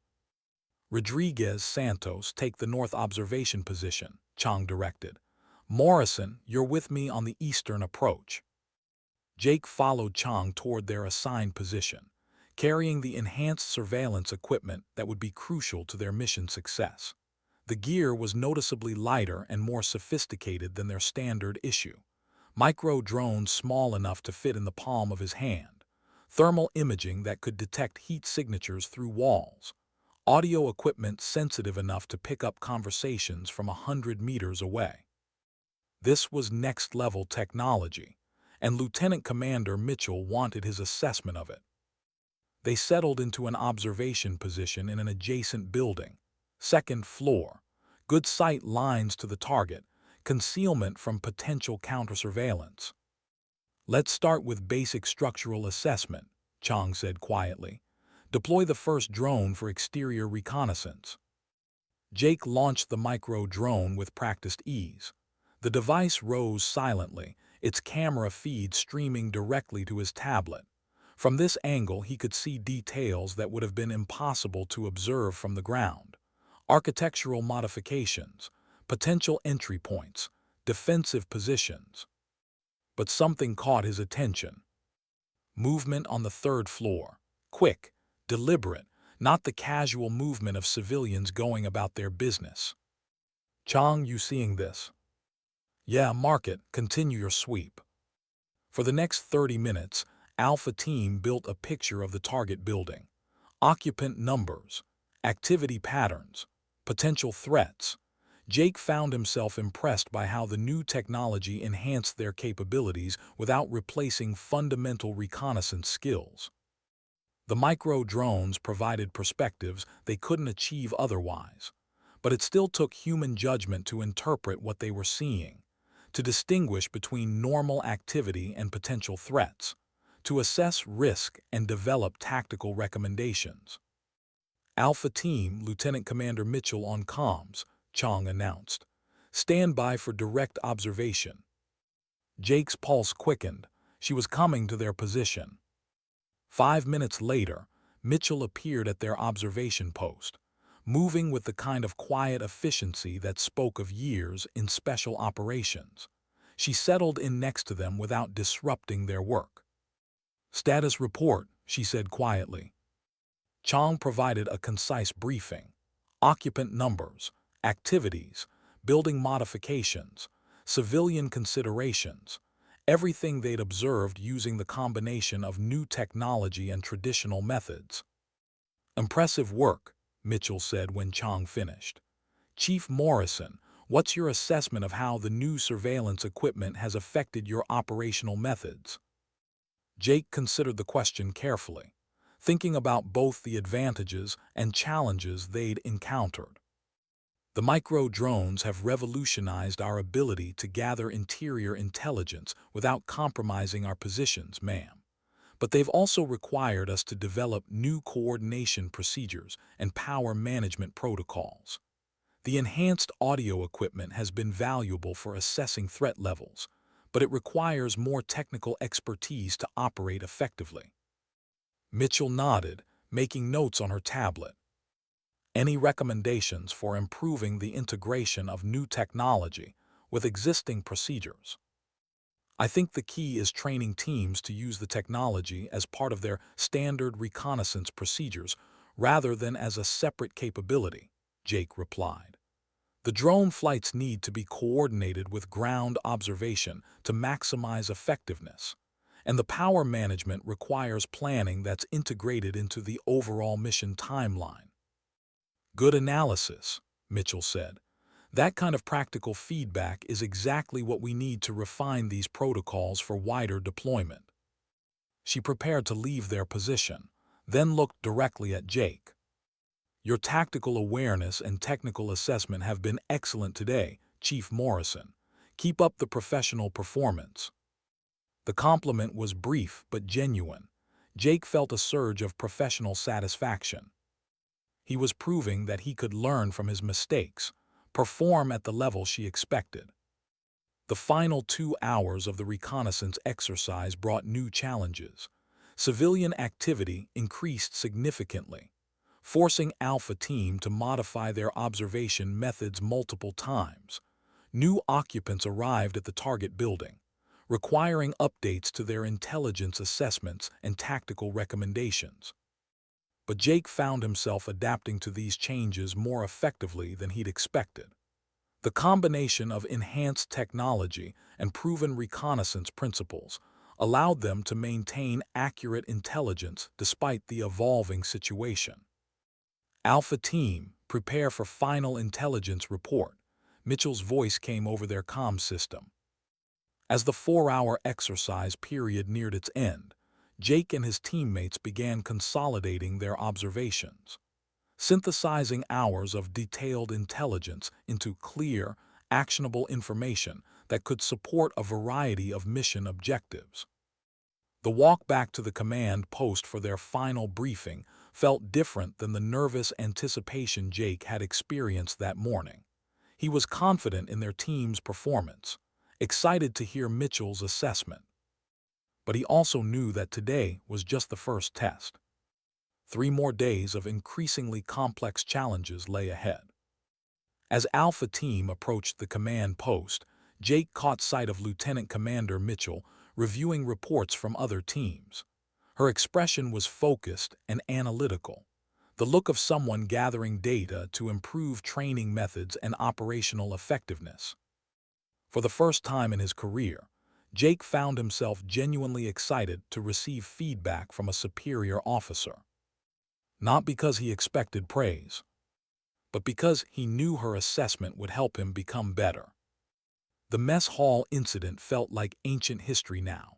"Rodriguez, Santos, take the north observation position," Chang directed. "Morrison, you're with me on the eastern approach." Jake followed Chang toward their assigned position, carrying the enhanced surveillance equipment that would be crucial to their mission success. The gear was noticeably lighter and more sophisticated than their standard issue. Micro drones small enough to fit in the palm of his hand, thermal imaging that could detect heat signatures through walls, audio equipment sensitive enough to pick up conversations from 100 meters away. This was next-level technology, and Lieutenant Commander Mitchell wanted his assessment of it. They settled into an observation position in an adjacent building. Second floor. Good sight lines to the target. Concealment from potential counter-surveillance. "Let's start with basic structural assessment," Chang said quietly. "Deploy the first drone for exterior reconnaissance." Jake launched the micro-drone with practiced ease. The device rose silently, its camera feed streaming directly to his tablet. From this angle, he could see details that would have been impossible to observe from the ground. Architectural modifications, potential entry points, defensive positions. But something caught his attention. Movement on the 3rd floor. Quick, deliberate, not the casual movement of civilians going about their business. "Chang, you seeing this?" "Yeah, mark it. Continue your sweep." For the next 30 minutes, Alpha Team built a picture of the target building. Occupant numbers, activity patterns, potential threats. Jake found himself impressed by how the new technology enhanced their capabilities without replacing fundamental reconnaissance skills. The micro-drones provided perspectives they couldn't achieve otherwise, but it still took human judgment to interpret what they were seeing, to distinguish between normal activity and potential threats, to assess risk and develop tactical recommendations. Alpha Team, Lieutenant Commander Mitchell on comms, Chang announced. Stand by for direct observation. Jake's pulse quickened. She was coming to their position. 5 minutes later, Mitchell appeared at their observation post, moving with the kind of quiet efficiency that spoke of years in special operations. She settled in next to them without disrupting their work. Status report, she said quietly. Chang provided a concise briefing. Occupant numbers, activities, building modifications, civilian considerations, everything they'd observed using the combination of new technology and traditional methods. Impressive work, Mitchell said when Chang finished. Chief Morrison, what's your assessment of how the new surveillance equipment has affected your operational methods? Jake considered the question carefully, thinking about both the advantages and challenges they'd encountered. The micro-drones have revolutionized our ability to gather interior intelligence without compromising our positions, ma'am. But they've also required us to develop new coordination procedures and power management protocols. The enhanced audio equipment has been valuable for assessing threat levels, but it requires more technical expertise to operate effectively. Mitchell nodded, making notes on her tablet. Any recommendations for improving the integration of new technology with existing procedures? I think the key is training teams to use the technology as part of their standard reconnaissance procedures rather than as a separate capability, Jake replied. The drone flights need to be coordinated with ground observation to maximize effectiveness, and the power management requires planning that's integrated into the overall mission timeline. Good analysis, Mitchell said. That kind of practical feedback is exactly what we need to refine these protocols for wider deployment. She prepared to leave their position, then looked directly at Jake. Your tactical awareness and technical assessment have been excellent today, Chief Morrison. Keep up the professional performance. The compliment was brief but genuine. Jake felt a surge of professional satisfaction. He was proving that he could learn from his mistakes, perform at the level she expected. The final 2 hours of the reconnaissance exercise brought new challenges. Civilian activity increased significantly, forcing Alpha Team to modify their observation methods multiple times. New occupants arrived at the target building, requiring updates to their intelligence assessments and tactical recommendations. But Jake found himself adapting to these changes more effectively than he'd expected. The combination of enhanced technology and proven reconnaissance principles allowed them to maintain accurate intelligence despite the evolving situation. Alpha Team, prepare for final intelligence report. Mitchell's voice came over their comm system. As the 4-hour exercise period neared its end, Jake and his teammates began consolidating their observations, synthesizing hours of detailed intelligence into clear, actionable information that could support a variety of mission objectives. The walk back to the command post for their final briefing felt different than the nervous anticipation Jake had experienced that morning. He was confident in their team's performance, excited to hear Mitchell's assessment. But he also knew that today was just the first test. 3 more days of increasingly complex challenges lay ahead. As Alpha Team approached the command post, Jake caught sight of Lieutenant Commander Mitchell reviewing reports from other teams. Her expression was focused and analytical, the look of someone gathering data to improve training methods and operational effectiveness. For the first time in his career, Jake found himself genuinely excited to receive feedback from a superior officer. Not because he expected praise, but because he knew her assessment would help him become better. The mess hall incident felt like ancient history now,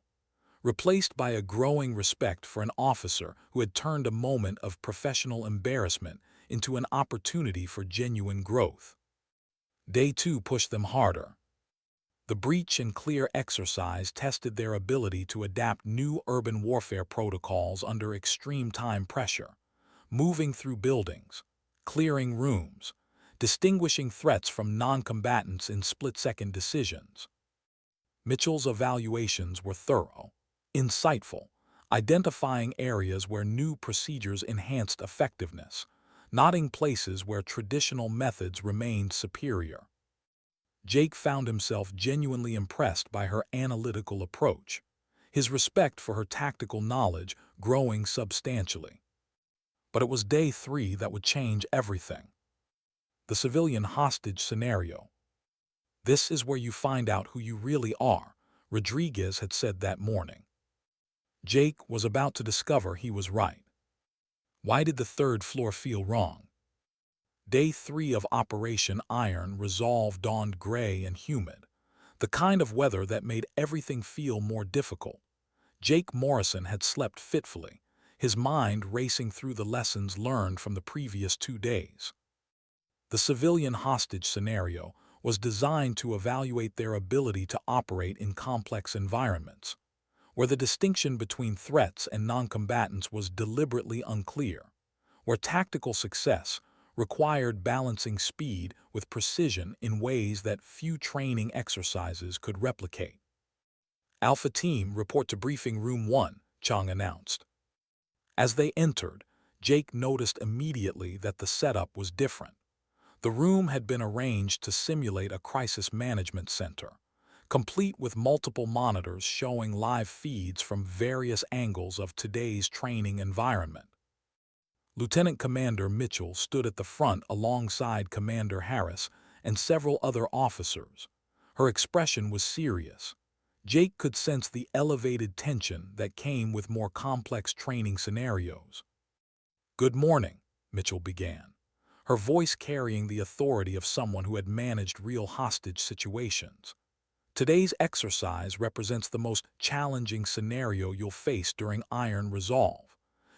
replaced by a growing respect for an officer who had turned a moment of professional embarrassment into an opportunity for genuine growth. Day 2 pushed them harder. The breach and clear exercise tested their ability to adapt new urban warfare protocols under extreme time pressure, moving through buildings, clearing rooms, distinguishing threats from non-combatants in split-second decisions. Mitchell's evaluations were thorough, insightful, identifying areas where new procedures enhanced effectiveness, noting places where traditional methods remained superior. Jake found himself genuinely impressed by her analytical approach, his respect for her tactical knowledge growing substantially. But it was day 3 that would change everything. The civilian hostage scenario. "This is where you find out who you really are," Rodriguez had said that morning. Jake was about to discover he was right. Why did the third floor feel wrong? Day 3 of Operation Iron Resolve dawned gray and humid, the kind of weather that made everything feel more difficult. Jake Morrison had slept fitfully, his mind racing through the lessons learned from the previous 2 days. The civilian hostage scenario was designed to evaluate their ability to operate in complex environments, where the distinction between threats and non-combatants was deliberately unclear, where tactical success required balancing speed with precision in ways that few training exercises could replicate. "Alpha Team, report to Briefing Room 1, Chang announced. As they entered, Jake noticed immediately that the setup was different. The room had been arranged to simulate a crisis management center, complete with multiple monitors showing live feeds from various angles of today's training environment. Lieutenant Commander Mitchell stood at the front alongside Commander Harris and several other officers. Her expression was serious. Jake could sense the elevated tension that came with more complex training scenarios. "Good morning," Mitchell began, her voice carrying the authority of someone who had managed real hostage situations. "Today's exercise represents the most challenging scenario you'll face during Iron Resolve.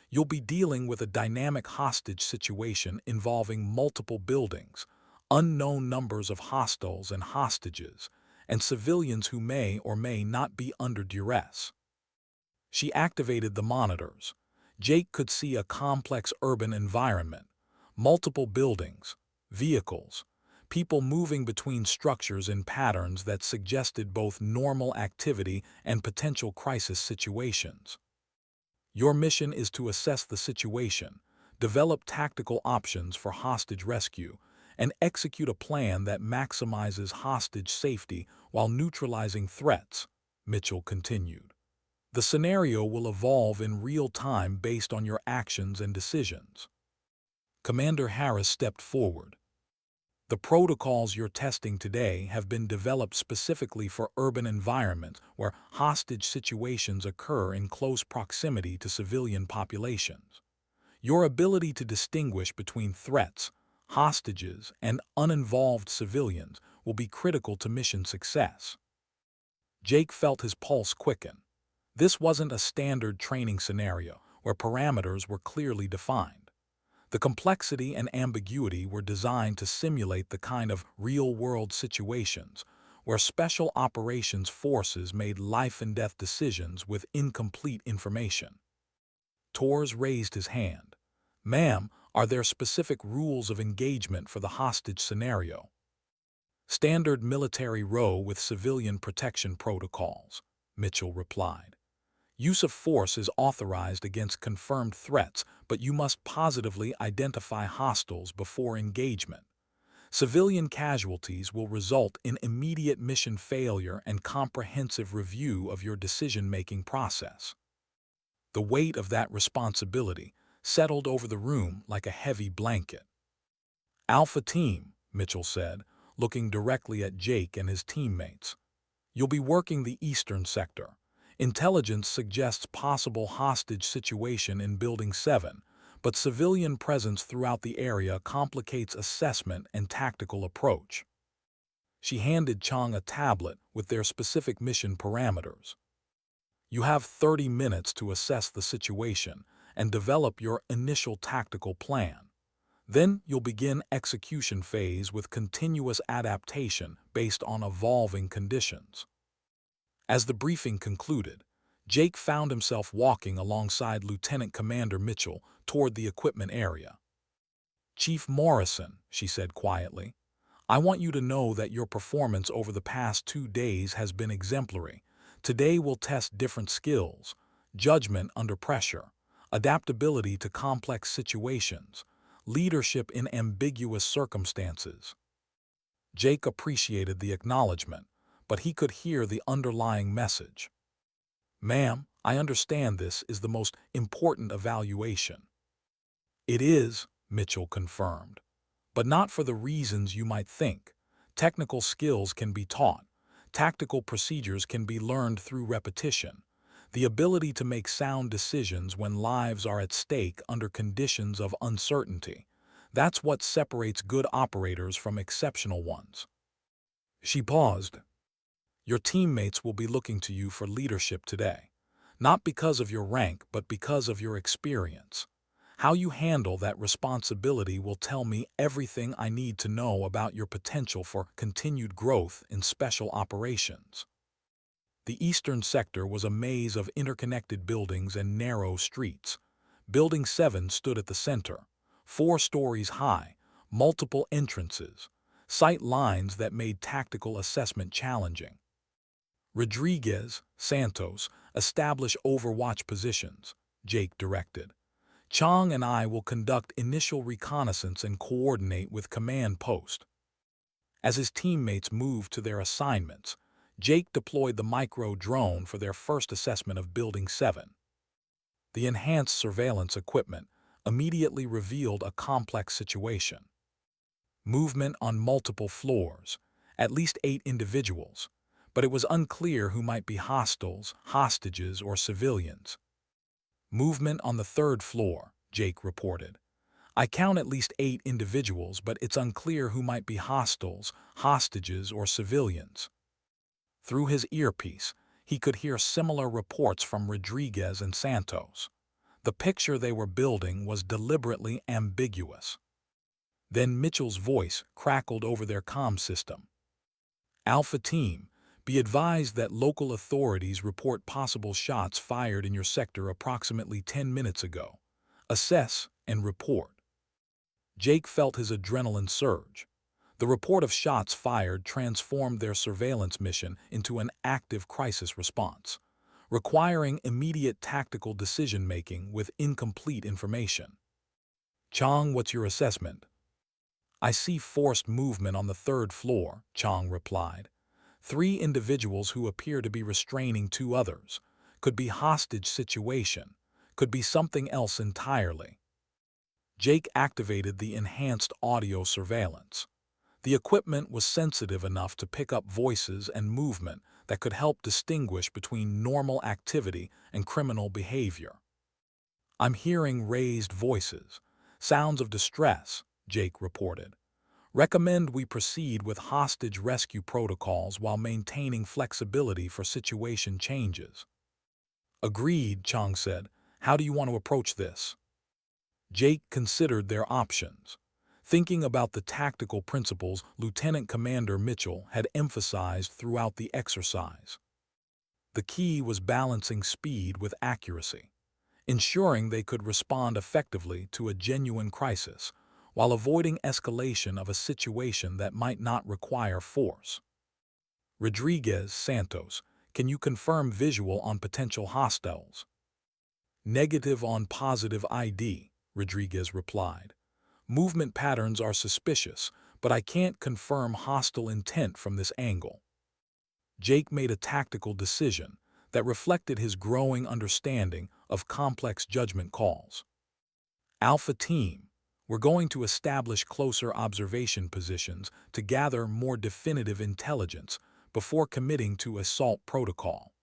You'll be dealing with a dynamic hostage situation involving multiple buildings, unknown numbers of hostiles and hostages, and civilians who may or may not be under duress." She activated the monitors. Jake could see a complex urban environment, multiple buildings, vehicles, people moving between structures in patterns that suggested both normal activity and potential crisis situations. "Your mission is to assess the situation, develop tactical options for hostage rescue, and execute a plan that maximizes hostage safety while neutralizing threats," Mitchell continued. "The scenario will evolve in real time based on your actions and decisions." Commander Harris stepped forward. "The protocols you're testing today have been developed specifically for urban environments where hostage situations occur in close proximity to civilian populations. Your ability to distinguish between threats, hostages, and uninvolved civilians will be critical to mission success." Jake felt his pulse quicken. This wasn't a standard training scenario where parameters were clearly defined. The complexity and ambiguity were designed to simulate the kind of real-world situations where special operations forces made life-and-death decisions with incomplete information. Torres raised his hand. "Ma'am, are there specific rules of engagement for the hostage scenario?" "Standard military row with civilian protection protocols," Mitchell replied. "Use of force is authorized against confirmed threats, but you must positively identify hostiles before engagement. Civilian casualties will result in immediate mission failure and comprehensive review of your decision-making process." The weight of that responsibility settled over the room like a heavy blanket. "Alpha Team," Mitchell said, looking directly at Jake and his teammates. "You'll be working the eastern sector. Intelligence suggests possible hostage situation in Building 7, but civilian presence throughout the area complicates assessment and tactical approach." She handed Chang a tablet with their specific mission parameters. "You have 30 minutes to assess the situation and develop your initial tactical plan. Then you'll begin execution phase with continuous adaptation based on evolving conditions." As the briefing concluded, Jake found himself walking alongside Lieutenant Commander Mitchell toward the equipment area. "Chief Morrison," she said quietly, "I want you to know that your performance over the past 2 days has been exemplary. Today we'll test different skills: judgment under pressure, adaptability to complex situations, leadership in ambiguous circumstances." Jake appreciated the acknowledgement, but he could hear the underlying message. "Ma'am, I understand this is the most important evaluation." "It is," Mitchell confirmed, "but not for the reasons you might think. Technical skills can be taught. Tactical procedures can be learned through repetition. The ability to make sound decisions when lives are at stake under conditions of uncertainty. That's what separates good operators from exceptional ones." She paused. "Your teammates will be looking to you for leadership today, not because of your rank, but because of your experience. How you handle that responsibility will tell me everything I need to know about your potential for continued growth in special operations." The eastern sector was a maze of interconnected buildings and narrow streets. Building 7 stood at the center, 4 stories high, multiple entrances, sight lines that made tactical assessment challenging. "Rodriguez, Santos, establish overwatch positions," Jake directed. "Chang and I will conduct initial reconnaissance and coordinate with command post." As his teammates moved to their assignments, Jake deployed the micro-drone for their first assessment of Building 7. The enhanced surveillance equipment immediately revealed a complex situation. Movement on multiple floors, at least 8 individuals, but it was unclear who might be hostiles, hostages, or civilians. "Movement on the 3rd floor," Jake reported. "I count at least 8 individuals, but it's unclear who might be hostiles, hostages, or civilians." Through his earpiece, he could hear similar reports from Rodriguez and Santos. The picture they were building was deliberately ambiguous. Then Mitchell's voice crackled over their comm system. "Alpha Team, be advised that local authorities report possible shots fired in your sector approximately 10 minutes ago. Assess and report." Jake felt his adrenaline surge. The report of shots fired transformed their surveillance mission into an active crisis response, requiring immediate tactical decision-making with incomplete information. "Chang, what's your assessment?" "I see forced movement on the 3rd floor," Chang replied. 3 individuals who appear to be restraining 2 others. Could be hostage situation. Could be something else entirely." Jake activated the enhanced audio surveillance. The equipment was sensitive enough to pick up voices and movement that could help distinguish between normal activity and criminal behavior. "I'm hearing raised voices, sounds of distress," Jake reported. "Recommend we proceed with hostage rescue protocols while maintaining flexibility for situation changes." "Agreed," Chang said. "How do you want to approach this?" Jake considered their options, thinking about the tactical principles Lieutenant Commander Mitchell had emphasized throughout the exercise. The key was balancing speed with accuracy, ensuring they could respond effectively to a genuine crisis while avoiding escalation of a situation that might not require force. "Rodriguez, Santos, can you confirm visual on potential hostiles?" "Negative on positive ID," Rodriguez replied. "Movement patterns are suspicious, but I can't confirm hostile intent from this angle." Jake made a tactical decision that reflected his growing understanding of complex judgment calls. "Alpha Team, we're going to establish closer observation positions to gather more definitive intelligence before committing to assault protocol."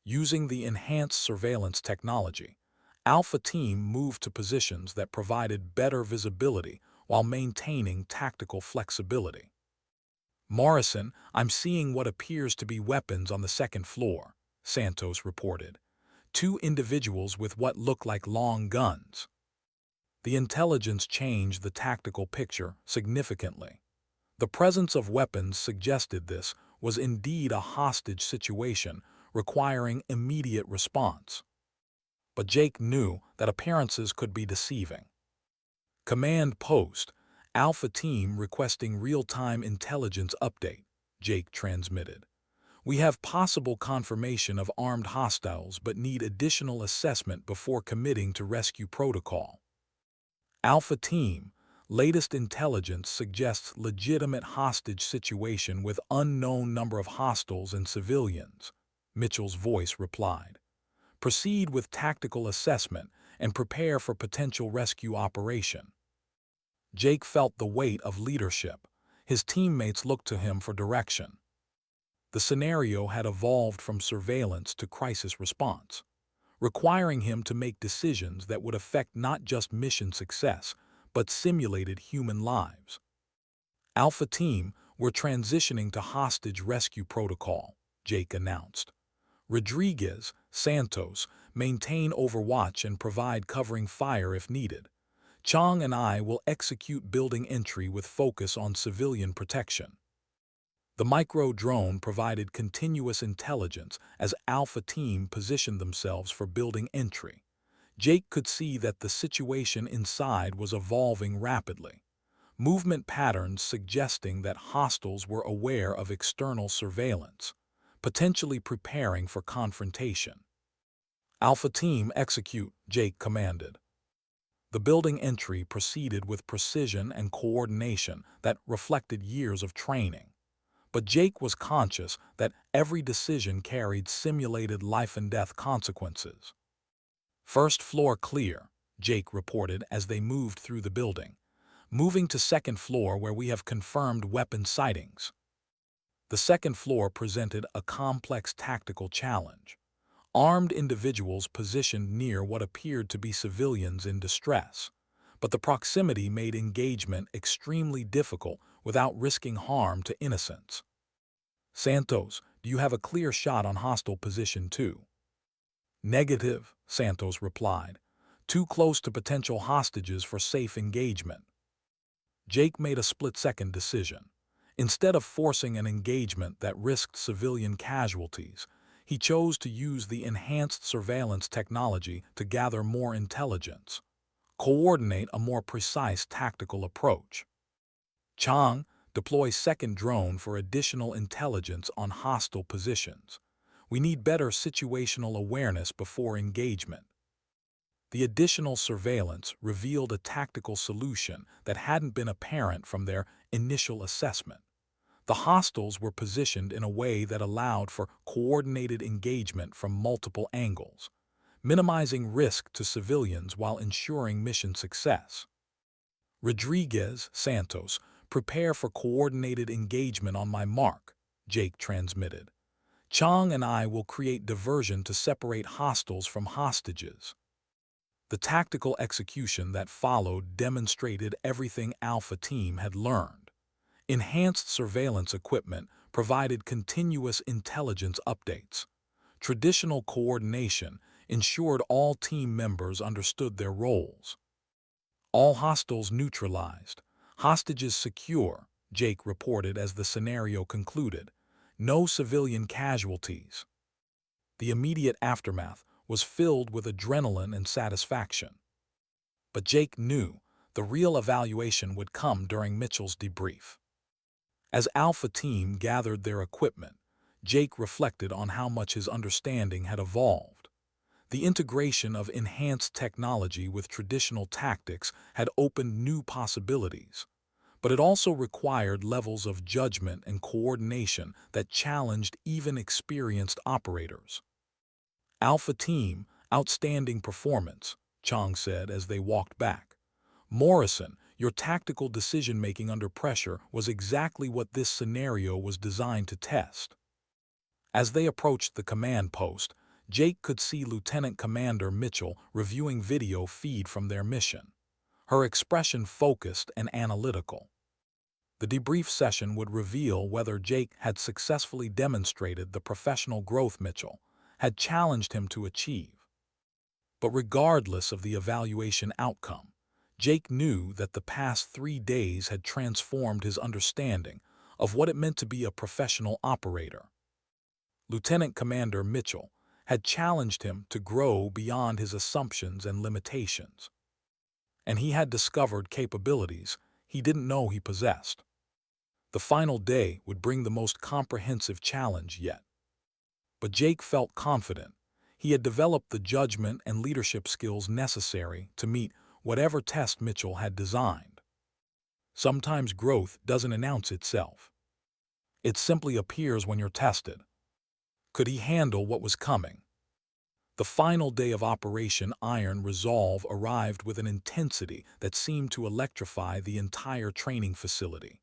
Using the enhanced surveillance technology, Alpha Team moved to positions that provided better visibility while maintaining tactical flexibility. "Morrison, I'm seeing what appears to be weapons on the 2nd floor," Santos reported. 2 individuals with what look like long guns. The intelligence changed the tactical picture significantly. The presence of weapons suggested this was indeed a hostage situation requiring immediate response. But Jake knew that appearances could be deceiving. Command post, Alpha Team requesting real-time intelligence update, Jake transmitted. We have possible confirmation of armed hostiles but need additional assessment before committing to rescue protocol. Alpha Team, latest intelligence suggests legitimate hostage situation with unknown number of hostiles and civilians, Mitchell's voice replied. Proceed with tactical assessment and prepare for potential rescue operation. Jake felt the weight of leadership. His teammates looked to him for direction. The scenario had evolved from surveillance to crisis response, requiring him to make decisions that would affect not just mission success, but simulated human lives. Alpha Team, we're transitioning to hostage rescue protocol, Jake announced. Rodriguez, Santos, maintain overwatch and provide covering fire if needed. Chang and I will execute building entry with focus on civilian protection. The micro-drone provided continuous intelligence as Alpha Team positioned themselves for building entry. Jake could see that the situation inside was evolving rapidly, movement patterns suggesting that hostiles were aware of external surveillance, potentially preparing for confrontation. Alpha Team execute, Jake commanded. The building entry proceeded with precision and coordination that reflected years of training. But Jake was conscious that every decision carried simulated life-and-death consequences. First floor clear, Jake reported as they moved through the building. Moving to second floor where we have confirmed weapon sightings. The second floor presented a complex tactical challenge. Armed individuals positioned near what appeared to be civilians in distress, but the proximity made engagement extremely difficult without risking harm to innocents. Santos, do you have a clear shot on hostile position 2? Negative, Santos replied. Too close to potential hostages for safe engagement. Jake made a split-second decision. Instead of forcing an engagement that risked civilian casualties, he chose to use the enhanced surveillance technology to gather more intelligence, coordinate a more precise tactical approach. Chang, deploy second drone for additional intelligence on hostile positions. We need better situational awareness before engagement. The additional surveillance revealed a tactical solution that hadn't been apparent from their initial assessment. The hostiles were positioned in a way that allowed for coordinated engagement from multiple angles, minimizing risk to civilians while ensuring mission success. Rodriguez, Santos, prepare for coordinated engagement on my mark, Jake transmitted. Chang and I will create diversion to separate hostiles from hostages. The tactical execution that followed demonstrated everything Alpha Team had learned. Enhanced surveillance equipment provided continuous intelligence updates. Traditional coordination ensured all team members understood their roles. All hostiles neutralized. Hostages secure, Jake reported as the scenario concluded. No civilian casualties. The immediate aftermath was filled with adrenaline and satisfaction. But Jake knew the real evaluation would come during Mitchell's debrief. As Alpha Team gathered their equipment, Jake reflected on how much his understanding had evolved. The integration of enhanced technology with traditional tactics had opened new possibilities, but it also required levels of judgment and coordination that challenged even experienced operators. Alpha Team, outstanding performance, Chang said as they walked back. Morrison, your tactical decision-making under pressure was exactly what this scenario was designed to test. As they approached the command post, Jake could see Lieutenant Commander Mitchell reviewing video feed from their mission, her expression focused and analytical. The debrief session would reveal whether Jake had successfully demonstrated the professional growth Mitchell had challenged him to achieve. But regardless of the evaluation outcome, Jake knew that the past 3 days had transformed his understanding of what it meant to be a professional operator. Lieutenant Commander Mitchell had challenged him to grow beyond his assumptions and limitations, and he had discovered capabilities he didn't know he possessed. The final day would bring the most comprehensive challenge yet. But Jake felt confident. He had developed the judgment and leadership skills necessary to meet whatever test Mitchell had designed. Sometimes growth doesn't announce itself. It simply appears when you're tested. Could he handle what was coming? The final day of Operation Iron Resolve arrived with an intensity that seemed to electrify the entire training facility.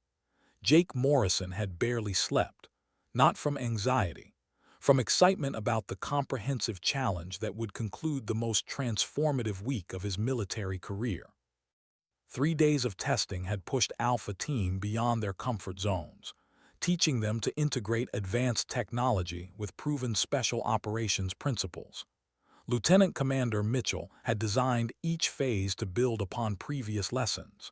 Jake Morrison had barely slept, not from anxiety, from excitement about the comprehensive challenge that would conclude the most transformative week of his military career. 3 days of testing had pushed Alpha Team beyond their comfort zones, teaching them to integrate advanced technology with proven special operations principles. Lieutenant Commander Mitchell had designed each phase to build upon previous lessons,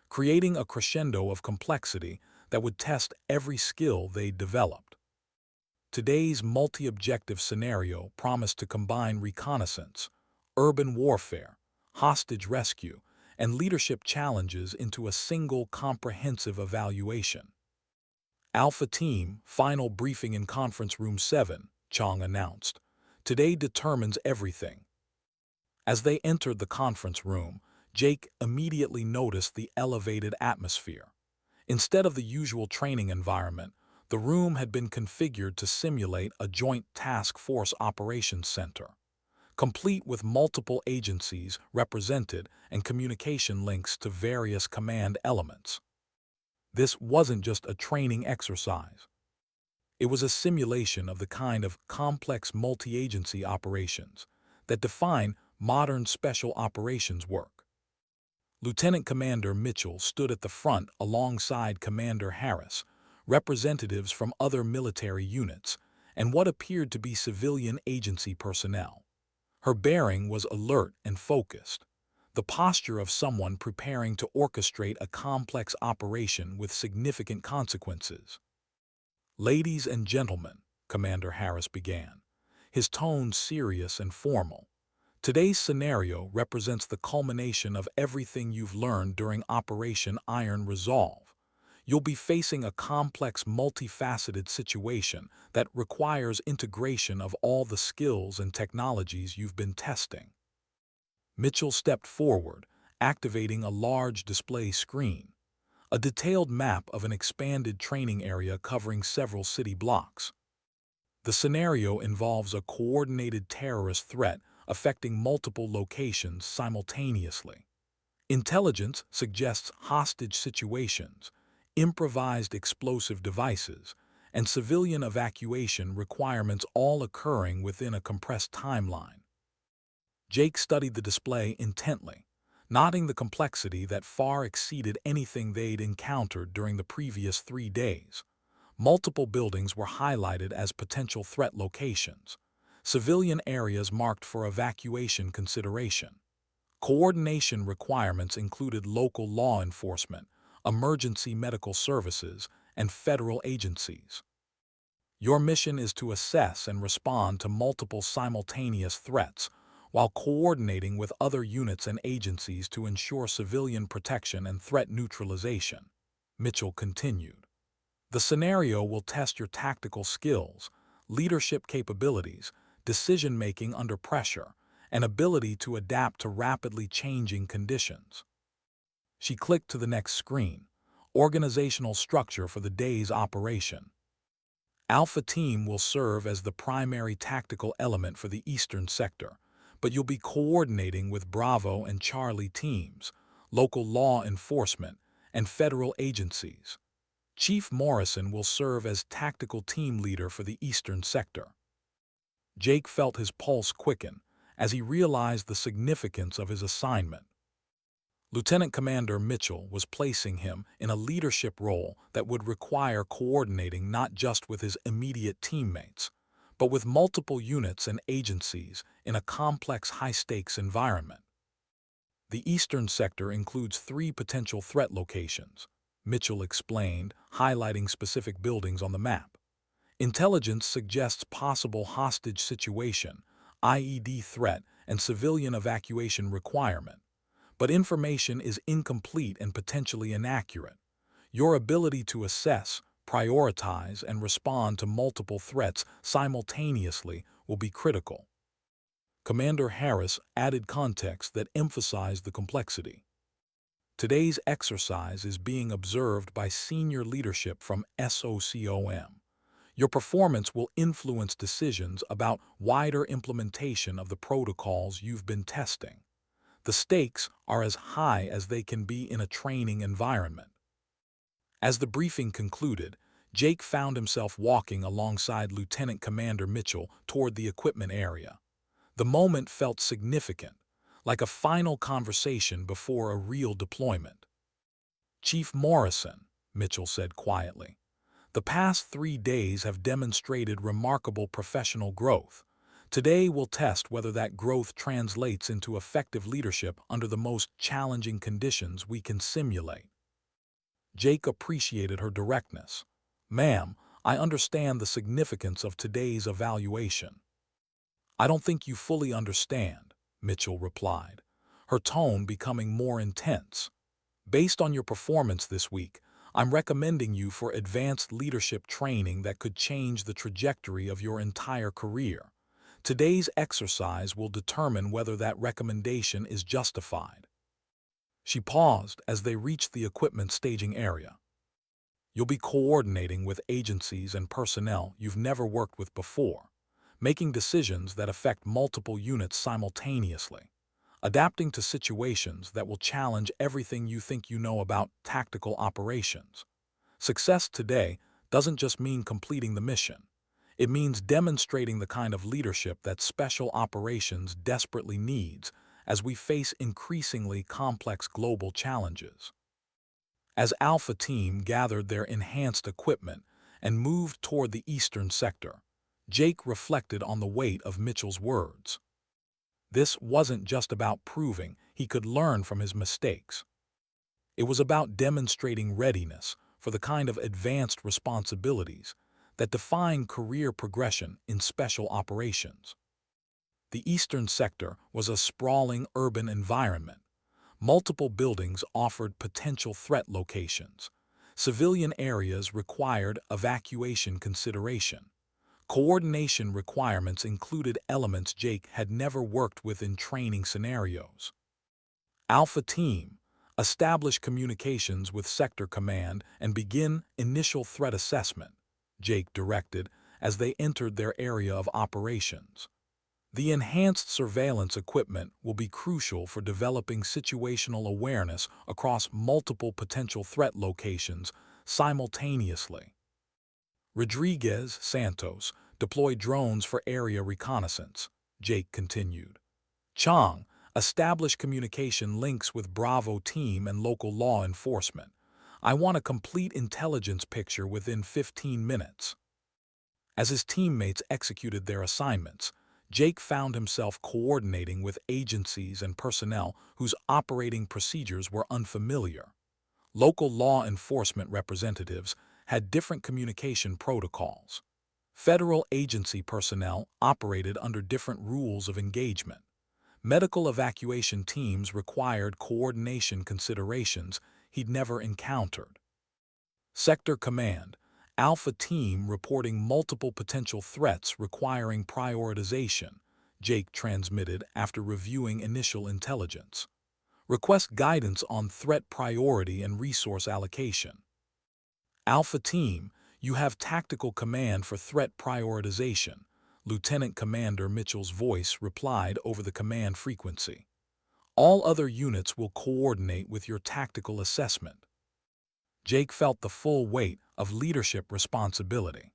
creating a crescendo of complexity that would test every skill they'd developed. Today's multi-objective scenario promised to combine reconnaissance, urban warfare, hostage rescue, and leadership challenges into a single comprehensive evaluation. Alpha Team, final briefing in Conference Room 7, Chong announced. Today determines everything. As they entered the conference room, Jake immediately noticed the elevated atmosphere. Instead of the usual training environment, the room had been configured to simulate a joint task force operations center, complete with multiple agencies represented and communication links to various command elements. This wasn't just a training exercise. It was a simulation of the kind of complex multi-agency operations that define modern special operations work. Lieutenant Commander Mitchell stood at the front alongside Commander Harris, representatives from other military units, and what appeared to be civilian agency personnel. Her bearing was alert and focused, the posture of someone preparing to orchestrate a complex operation with significant consequences. "Ladies and gentlemen," Commander Harris began, his tone serious and formal. "Today's scenario represents the culmination of everything you've learned during Operation Iron Resolve. You'll be facing a complex, multifaceted situation that requires integration of all the skills and technologies you've been testing." Mitchell stepped forward, activating a large display screen, a detailed map of an expanded training area covering several city blocks. The scenario involves a coordinated terrorist threat affecting multiple locations simultaneously. Intelligence suggests hostage situations, improvised explosive devices, and civilian evacuation requirements all occurring within a compressed timeline. Jake studied the display intently, noting the complexity that far exceeded anything they'd encountered during the previous 3 days. Multiple buildings were highlighted as potential threat locations, civilian areas marked for evacuation consideration. Coordination requirements included local law enforcement, emergency medical services, and federal agencies. Your mission is to assess and respond to multiple simultaneous threats while coordinating with other units and agencies to ensure civilian protection and threat neutralization, Mitchell continued. The scenario will test your tactical skills, leadership capabilities, decision-making under pressure, and ability to adapt to rapidly changing conditions. She clicked to the next screen, organizational structure for the day's operation. Alpha Team will serve as the primary tactical element for the Eastern Sector, but you'll be coordinating with Bravo and Charlie teams, local law enforcement, and federal agencies. Chief Morrison will serve as tactical team leader for the Eastern Sector. Jake felt his pulse quicken as he realized the significance of his assignment. Lieutenant Commander Mitchell was placing him in a leadership role that would require coordinating not just with his immediate teammates, but with multiple units and agencies in a complex high-stakes environment. The Eastern Sector includes 3 potential threat locations, Mitchell explained, highlighting specific buildings on the map. Intelligence suggests possible hostage situation, IED threat, and civilian evacuation requirement. But information is incomplete and potentially inaccurate. Your ability to assess, prioritize, and respond to multiple threats simultaneously will be critical. Commander Harris added context that emphasized the complexity. Today's exercise is being observed by senior leadership from SOCOM. Your performance will influence decisions about wider implementation of the protocols you've been testing. The stakes are as high as they can be in a training environment. As the briefing concluded, Jake found himself walking alongside Lieutenant Commander Mitchell toward the equipment area. The moment felt significant, like a final conversation before a real deployment. "Chief Morrison," Mitchell said quietly, "the past 3 days have demonstrated remarkable professional growth. Today we'll test whether that growth translates into effective leadership under the most challenging conditions we can simulate." Jake appreciated her directness. "Ma'am, I understand the significance of today's evaluation." "I don't think you fully understand," Mitchell replied, her tone becoming more intense. "Based on your performance this week, I'm recommending you for advanced leadership training that could change the trajectory of your entire career. Today's exercise will determine whether that recommendation is justified." She paused as they reached the equipment staging area. "You'll be coordinating with agencies and personnel you've never worked with before, making decisions that affect multiple units simultaneously, adapting to situations that will challenge everything you think you know about tactical operations. Success today doesn't just mean completing the mission. It means demonstrating the kind of leadership that special operations desperately needs as we face increasingly complex global challenges." As Alpha Team gathered their enhanced equipment and moved toward the eastern sector, Jake reflected on the weight of Mitchell's words. This wasn't just about proving he could learn from his mistakes. It was about demonstrating readiness for the kind of advanced responsibilities that define career progression in special operations. The eastern sector was a sprawling urban environment. Multiple buildings offered potential threat locations. Civilian areas required evacuation consideration. Coordination requirements included elements Jake had never worked with in training scenarios. "Alpha Team, establish communications with Sector Command and begin initial threat assessment," Jake directed as they entered their area of operations. The enhanced surveillance equipment will be crucial for developing situational awareness across multiple potential threat locations simultaneously. "Rodriguez, Santos, deploy drones for area reconnaissance," Jake continued. "Chang, establish communication links with Bravo Team and local law enforcement. I want a complete intelligence picture within 15 minutes." As his teammates executed their assignments, Jake found himself coordinating with agencies and personnel whose operating procedures were unfamiliar. Local law enforcement representatives had different communication protocols. Federal agency personnel operated under different rules of engagement. Medical evacuation teams required coordination considerations he'd never encountered. Sector Command, Alpha Team reporting multiple potential threats requiring prioritization, Jake transmitted after reviewing initial intelligence. Request guidance on threat priority and resource allocation. Alpha Team, you have tactical command for threat prioritization, Lieutenant Commander Mitchell's voice replied over the command frequency. All other units will coordinate with your tactical assessment. Jake felt the full weight of leadership responsibility.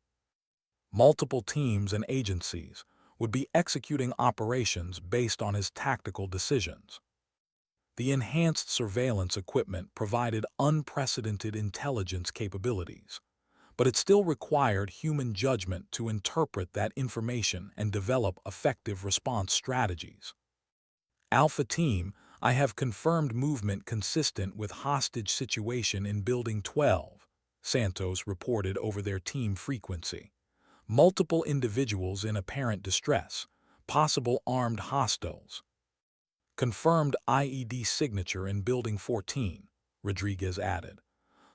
Multiple teams and agencies would be executing operations based on his tactical decisions. The enhanced surveillance equipment provided unprecedented intelligence capabilities, but it still required human judgment to interpret that information and develop effective response strategies. Alpha Team, I have confirmed movement consistent with hostage situation in Building 12, Santos reported over their team frequency. Multiple individuals in apparent distress, possible armed hostiles. Confirmed IED signature in Building 14, Rodriguez added.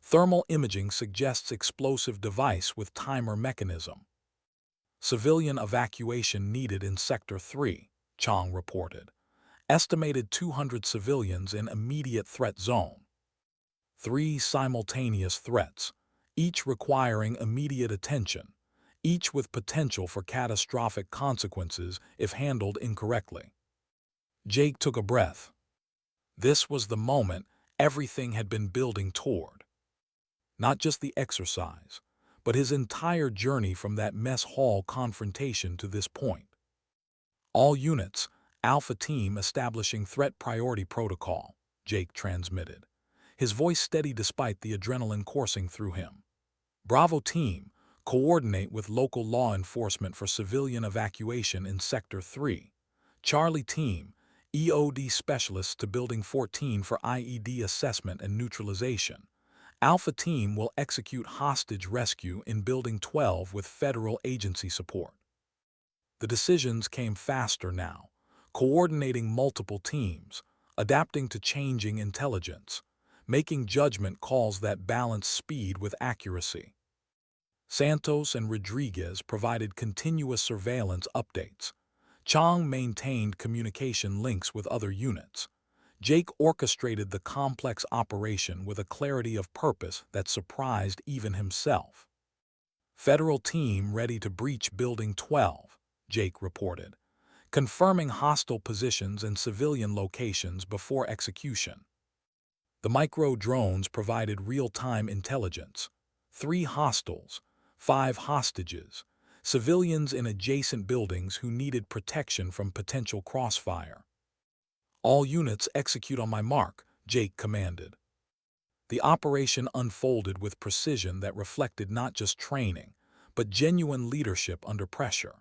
Thermal imaging suggests explosive device with timer mechanism. Civilian evacuation needed in Sector 3, Chang reported. Estimated 200 civilians in immediate threat zone. 3 simultaneous threats, each requiring immediate attention, each with potential for catastrophic consequences if handled incorrectly. Jake took a breath. This was the moment everything had been building toward. Not just the exercise, but his entire journey from that mess hall confrontation to this point. All units, Alpha Team establishing threat priority protocol, Jake transmitted, his voice steady despite the adrenaline coursing through him. Bravo Team, coordinate with local law enforcement for civilian evacuation in Sector 3. Charlie Team, EOD specialists to Building 14 for IED assessment and neutralization. Alpha Team will execute hostage rescue in Building 12 with federal agency support. The decisions came faster now, coordinating multiple teams, adapting to changing intelligence, making judgment calls that balance speed with accuracy. Santos and Rodriguez provided continuous surveillance updates. Chang maintained communication links with other units. Jake orchestrated the complex operation with a clarity of purpose that surprised even himself. Federal team ready to breach Building 12, Jake reported, confirming hostile positions and civilian locations before execution. The micro-drones provided real-time intelligence. 3 hostiles, 5 hostages, civilians in adjacent buildings who needed protection from potential crossfire. All units execute on my mark, Jake commanded. The operation unfolded with precision that reflected not just training, but genuine leadership under pressure.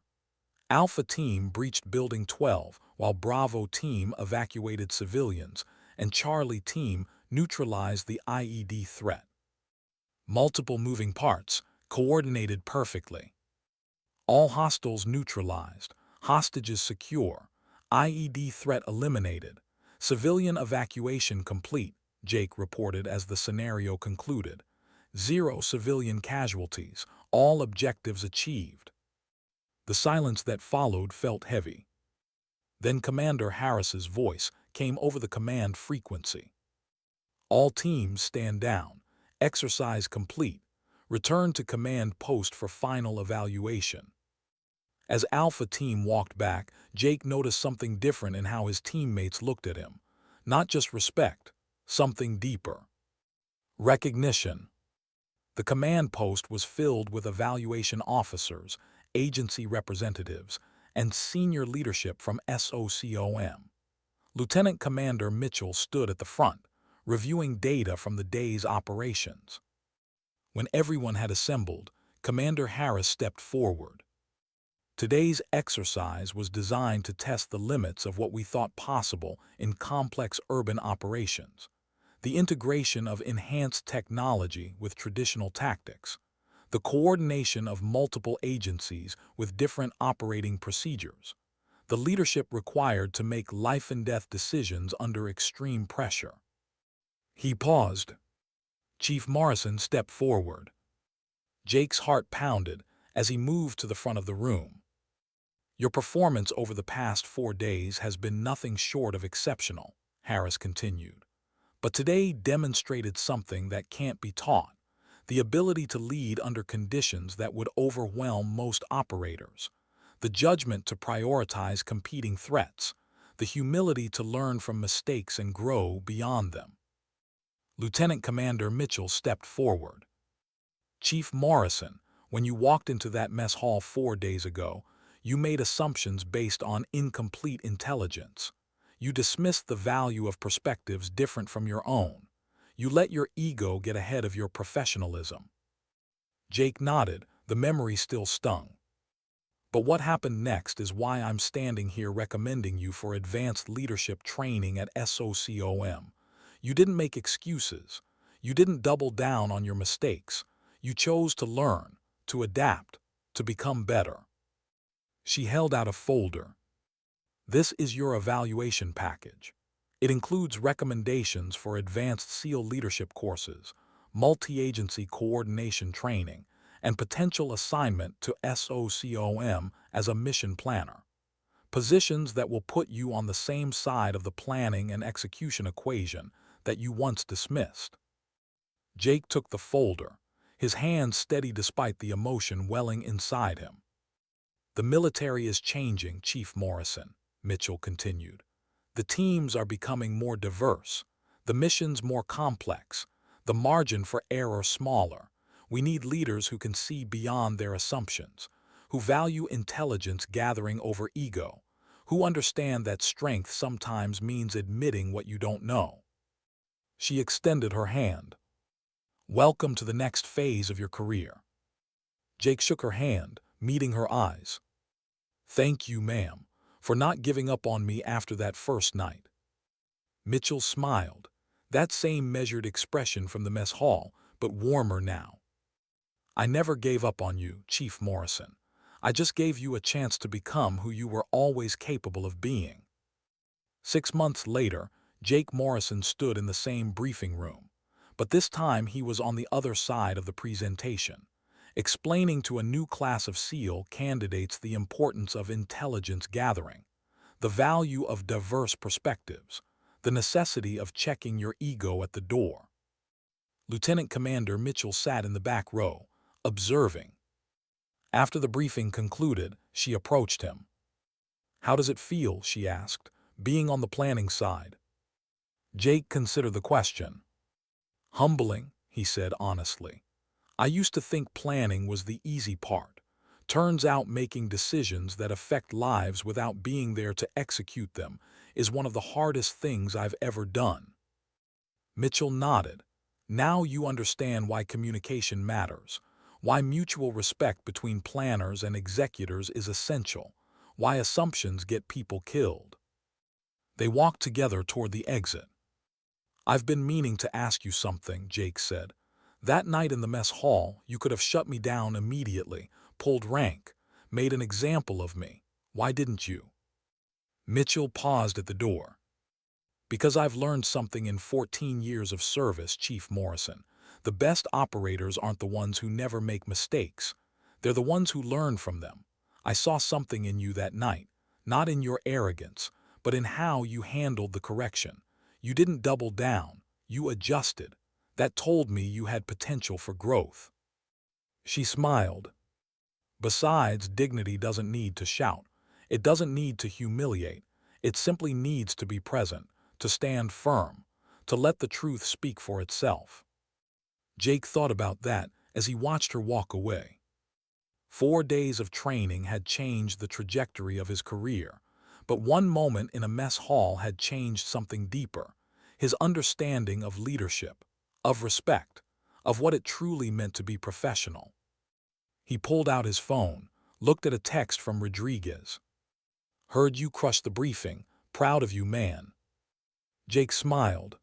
Alpha Team breached Building 12, while Bravo Team evacuated civilians, and Charlie Team neutralized the IED threat. Multiple moving parts, coordinated perfectly. All hostiles neutralized, hostages secure, IED threat eliminated, civilian evacuation complete, Jake reported as the scenario concluded. 0 civilian casualties, all objectives achieved. The silence that followed felt heavy. Then Commander Harris's voice came over the command frequency. All teams stand down, exercise complete, return to command post for final evaluation. As Alpha Team walked back, Jake noticed something different in how his teammates looked at him. Not just respect, something deeper. Recognition. The command post was filled with evaluation officers, agency representatives, and senior leadership from SOCOM. Lieutenant Commander Mitchell stood at the front, reviewing data from the day's operations. When everyone had assembled, Commander Harris stepped forward. Today's exercise was designed to test the limits of what we thought possible in complex urban operations. The integration of enhanced technology with traditional tactics. The coordination of multiple agencies with different operating procedures. The leadership required to make life-and-death decisions under extreme pressure. He paused. Chief Morrison stepped forward. Jake's heart pounded as he moved to the front of the room. Your performance over the past 4 days has been nothing short of exceptional, Harris continued. But today demonstrated something that can't be taught, the ability to lead under conditions that would overwhelm most operators, the judgment to prioritize competing threats, the humility to learn from mistakes and grow beyond them. Lieutenant Commander Mitchell stepped forward. Chief Morrison, when you walked into that mess hall 4 days ago, you made assumptions based on incomplete intelligence. You dismissed the value of perspectives different from your own. You let your ego get ahead of your professionalism. Jake nodded, the memory still stung. But what happened next is why I'm standing here recommending you for advanced leadership training at SOCOM. You didn't make excuses. You didn't double down on your mistakes. You chose to learn, to adapt, to become better. She held out a folder. This is your evaluation package. It includes recommendations for advanced SEAL leadership courses, multi-agency coordination training, and potential assignment to SOCOM as a mission planner. Positions that will put you on the same side of the planning and execution equation that you once dismissed. Jake took the folder, his hand steady despite the emotion welling inside him. The military is changing, Chief Morrison, Mitchell continued. The teams are becoming more diverse, the missions more complex, the margin for error smaller. We need leaders who can see beyond their assumptions, who value intelligence gathering over ego, who understand that strength sometimes means admitting what you don't know. She extended her hand. Welcome to the next phase of your career. Jake shook her hand, meeting her eyes. Thank you, ma'am, for not giving up on me after that first night. Mitchell smiled, that same measured expression from the mess hall, but warmer now. I never gave up on you, Chief Morrison. I just gave you a chance to become who you were always capable of being. 6 months later, Jake Morrison stood in the same briefing room, but this time he was on the other side of the presentation, explaining to a new class of SEAL candidates the importance of intelligence gathering, the value of diverse perspectives, the necessity of checking your ego at the door. Lieutenant Commander Mitchell sat in the back row, observing. After the briefing concluded, she approached him. How does it feel, she asked, being on the planning side? Jake considered the question. Humbling, he said honestly. I used to think planning was the easy part. Turns out making decisions that affect lives without being there to execute them is one of the hardest things I've ever done. Mitchell nodded. Now you understand why communication matters, why mutual respect between planners and executors is essential, why assumptions get people killed. They walked together toward the exit. I've been meaning to ask you something, Jake said. That night in the mess hall, you could have shut me down immediately, pulled rank, made an example of me. Why didn't you? Mitchell paused at the door. Because I've learned something in 14 years of service, Chief Morrison. The best operators aren't the ones who never make mistakes. They're the ones who learn from them. I saw something in you that night, not in your arrogance, but in how you handled the correction. You didn't double down, you adjusted. That told me you had potential for growth. She smiled. Besides, dignity doesn't need to shout. It doesn't need to humiliate. It simply needs to be present, to stand firm, to let the truth speak for itself. Jake thought about that as he watched her walk away. 4 days of training had changed the trajectory of his career, but one moment in a mess hall had changed something deeper, his understanding of leadership, of respect, of what it truly meant to be professional. He pulled out his phone, looked at a text from Rodriguez. Heard you crushed the briefing. Proud of you, man. Jake smiled.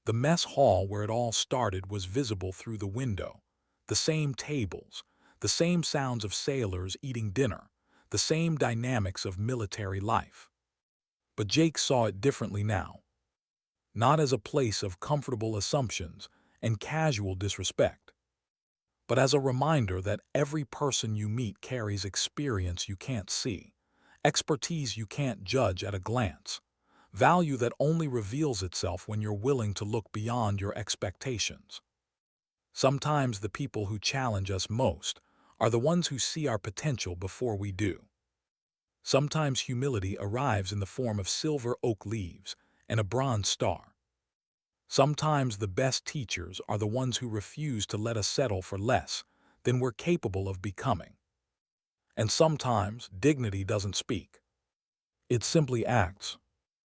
The mess hall where it all started was visible through the window. The same tables, the same sounds of sailors eating dinner, the same dynamics of military life. But Jake saw it differently now. Not as a place of comfortable assumptions and casual disrespect, but as a reminder that every person you meet carries experience you can't see, expertise you can't judge at a glance, value that only reveals itself when you're willing to look beyond your expectations. Sometimes the people who challenge us most are the ones who see our potential before we do. Sometimes humility arrives in the form of silver oak leaves and a bronze star. Sometimes the best teachers are the ones who refuse to let us settle for less than we're capable of becoming. And sometimes dignity doesn't speak. It simply acts.